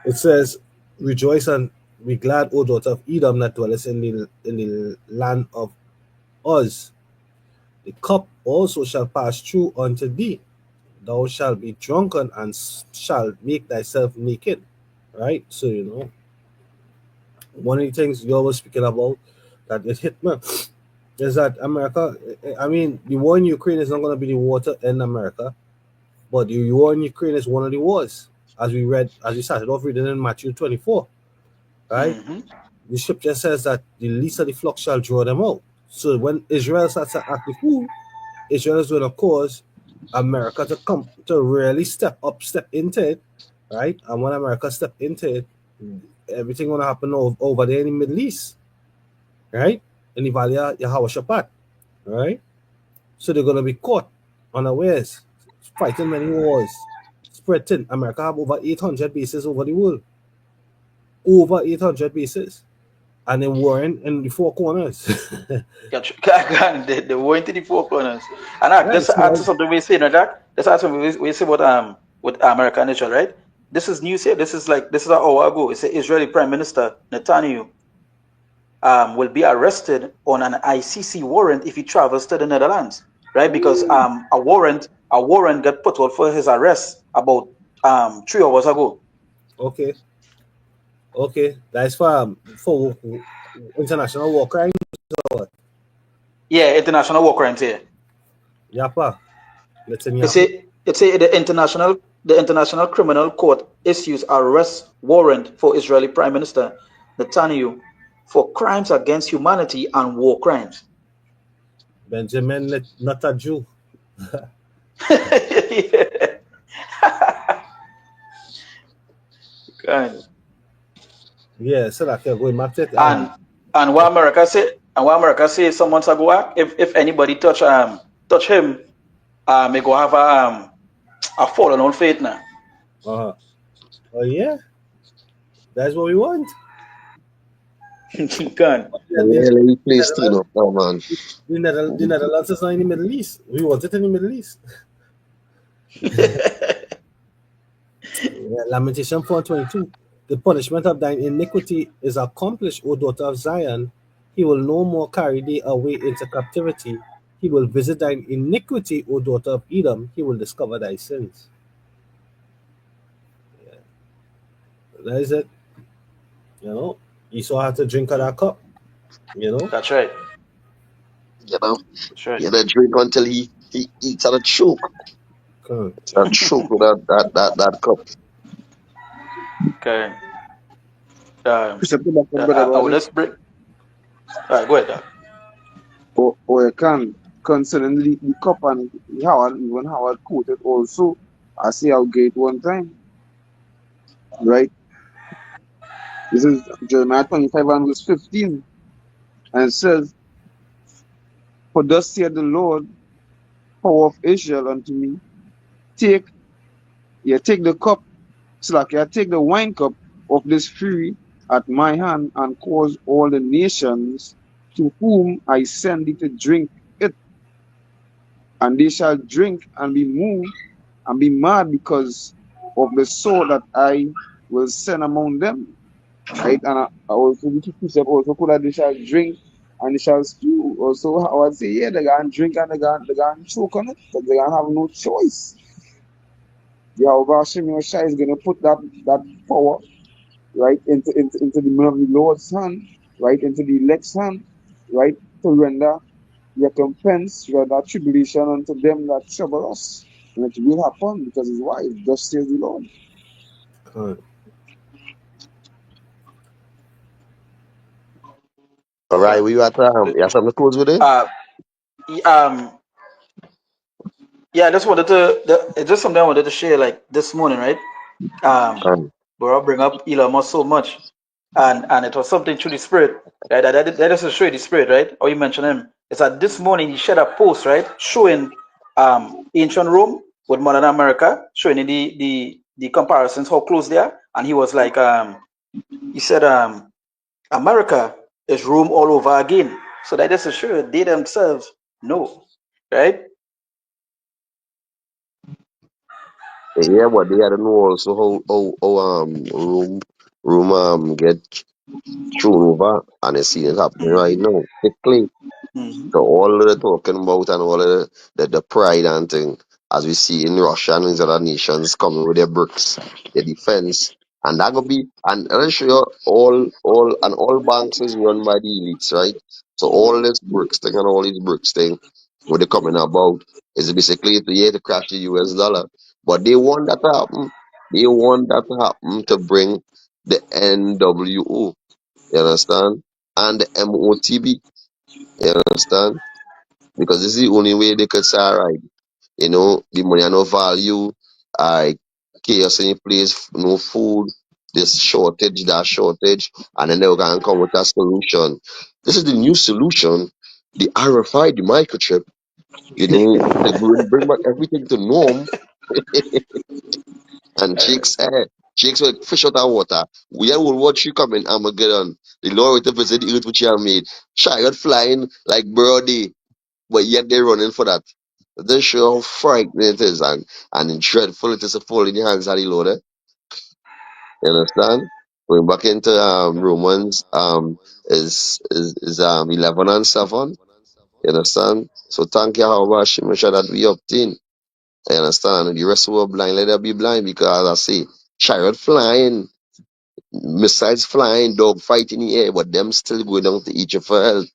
Speaker 3: It says, Rejoice and be glad, O daughter of Edom, that dwellest in the land of Uz. The cup also shall pass through unto thee. Thou shalt be drunken and shalt make thyself naked. Right? So, one of the things you always speaking about that it hit me is that America, I mean, the war in Ukraine is not going to be the war to end America, but the war in Ukraine is one of the wars. As we started off reading in Matthew 24, right?
Speaker 1: Mm-hmm.
Speaker 3: The scripture says that the least of the flock shall draw them out. So when Israel starts to act the fool, Israel is going to cause America to come to really step into it, right? And when America step into it, everything going to happen over there in the Middle East, right? In the Valley of Yehoshaphat, right? So they're going to be caught unawares, fighting many wars, spread thin. America have over 800 bases over the world. Over 800 bases. And then warring in the four corners.
Speaker 1: The war into the four corners. And
Speaker 3: Right.
Speaker 1: let's
Speaker 3: So
Speaker 1: add to
Speaker 3: like,
Speaker 1: something we say, you know, Jack. Let's add something we say about with America and Israel, right? This is news here. This is an hour ago. It's the Israeli Prime Minister Netanyahu will be arrested on an ICC warrant if he travels to the Netherlands, right? Because a warrant got put out for his arrest about 3 hours ago.
Speaker 3: okay. That's for international war crime.
Speaker 1: Yeah, international war crimes here.
Speaker 3: Yapa. Let's say
Speaker 1: The International Criminal Court issues arrest warrant for Israeli Prime Minister Netanyahu for crimes against humanity and war crimes.
Speaker 3: Benjamin not a Jew. Yeah, so that can go back to it.
Speaker 1: And what America say some months ago, if anybody touch him, he go have a fallen on faith now.
Speaker 3: Oh yeah, that's what we want.
Speaker 1: Gun.
Speaker 2: Really plays team up now, man.
Speaker 3: The Netherlands is not in the Middle East. We want it in the Middle East. Lamentation 4:22. The punishment of thine iniquity is accomplished, O daughter of Zion. He will no more carry thee away into captivity. He will visit thine iniquity, O daughter of Edom. He will discover thy sins. Yeah. That is it. You know, Esau had to drink of that cup. You know?
Speaker 1: That's right.
Speaker 2: You know,
Speaker 1: That's right.
Speaker 2: you know, drink until he eats at a choke.
Speaker 3: Correct.
Speaker 2: A choke with that cup.
Speaker 1: Okay. Let's break. All right, go ahead, Doc.
Speaker 4: Or you can concerning the cup and even Howard quoted also, I see how great one time, right? This is Jeremiah 25 and verse 15, and it says, "For thus saith the Lord, power of Israel unto me, take the cup, take the wine cup of this fury at my hand, and cause all the nations to whom I send thee to drink it, and they shall drink and be moved and be mad because of the sword that I will send among them." Right? And I also the precept also could that they shall drink and they shall stew. Also, I would say, yeah, they gonna drink and they gonna choke on it, but they gonna have no choice. Yahweh Hashem Shai is gonna put that power right into the middle of the Lord's hand, right into the elect's hand, right, to render recompense, rather tribulation unto them that trouble us. And it will happen because it's wise, thus says the Lord.
Speaker 3: Correct.
Speaker 2: All right, we at you have something to close with it?
Speaker 1: Yeah, I just wanted to. It's just something I wanted to share, like this morning, right? Bro, bring up Elon Musk so much, and it was something through the spirit, right? That is to show you the spirit, right? Or you mentioned him. It's that this morning he shared a post, right, showing ancient Rome with modern America, showing the comparisons how close they are, and he was like, he said, America is Rome all over again. So that is to show you they themselves know, right?
Speaker 2: Yeah, but they had to know also how room get thrown over and the scene is happening right now. Quickly. So all of the talking about and all of the pride and thing, as we see in Russia and these other nations coming with their bricks, their defense, and that gonna be and I'm sure all banks is run by the elites, right? So all this bricks thing and all these bricks thing, what they're coming about is basically to crash the US dollar. But they want that to happen. They want that to happen to bring the NWO, you understand? And the MOTB. You understand? Because this is the only way they could say, all right, you know, the money have no value, chaos in place, no food, this shortage, that shortage, and then they can come with a solution. This is the new solution, the RFID, the microchip, you know, to bring back everything to norm. And chicks will fish out of water. We are World War III coming, Armageddon. The Lord will visit the earth which he have made. Chariot flying like birdie, but yet they're running for that. This show how frightening it is and dreadful it is to fall in the hands of the Lord. You understand? Going back into Romans is 11:7. You understand? So thank you how much that we obtain. You understand? The rest who are blind, let them be blind because as I say, chariot flying, missiles flying, dog fighting in the air, but them still going down to Egypt for help.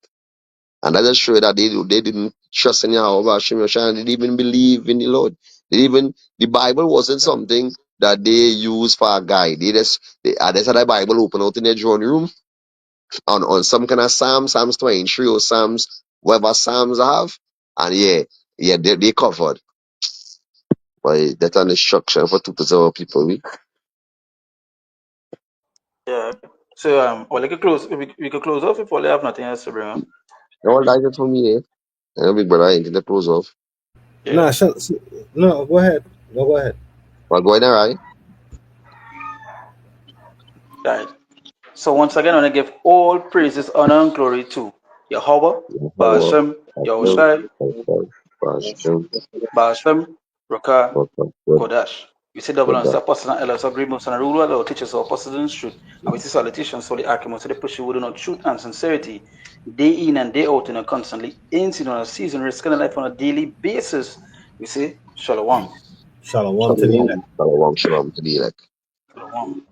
Speaker 2: And that just show that they didn't trust in Yahweh Hashem Yeshua, they didn't even believe in the Lord. The Bible wasn't something that they use for a guide. They had the Bible open out in their drawing room on some kind of Psalms 23 or Psalms, whatever Psalms I have. And they covered by that and destruction for 2,000 people.
Speaker 1: Yeah. So well, we could close off if we have nothing else to bring up.
Speaker 2: All that is for me, eh? And big brother ain't in the close off.
Speaker 1: Yeah.
Speaker 3: No, go ahead. No, go ahead.
Speaker 2: But going all right.
Speaker 1: Right. So once again, I want to give all praises, honor, and glory to Yahweh,
Speaker 2: Power,
Speaker 1: Ba'ashem,
Speaker 2: action,
Speaker 1: Yahushai,
Speaker 2: passion,
Speaker 1: Ba'ashem, Raka,
Speaker 2: good,
Speaker 1: Kodash. We say double
Speaker 2: good,
Speaker 1: and apostles and elders agree most and rule our teachers of apostles in truth. And we see salutations for the arguments of the push who do not truth and sincerity, day in and day out, and constantly in season on a season, risking life on a daily basis. We say Shalom.
Speaker 3: Shalom to the elect.
Speaker 2: shalom, shalom to the elect.
Speaker 1: Shalom.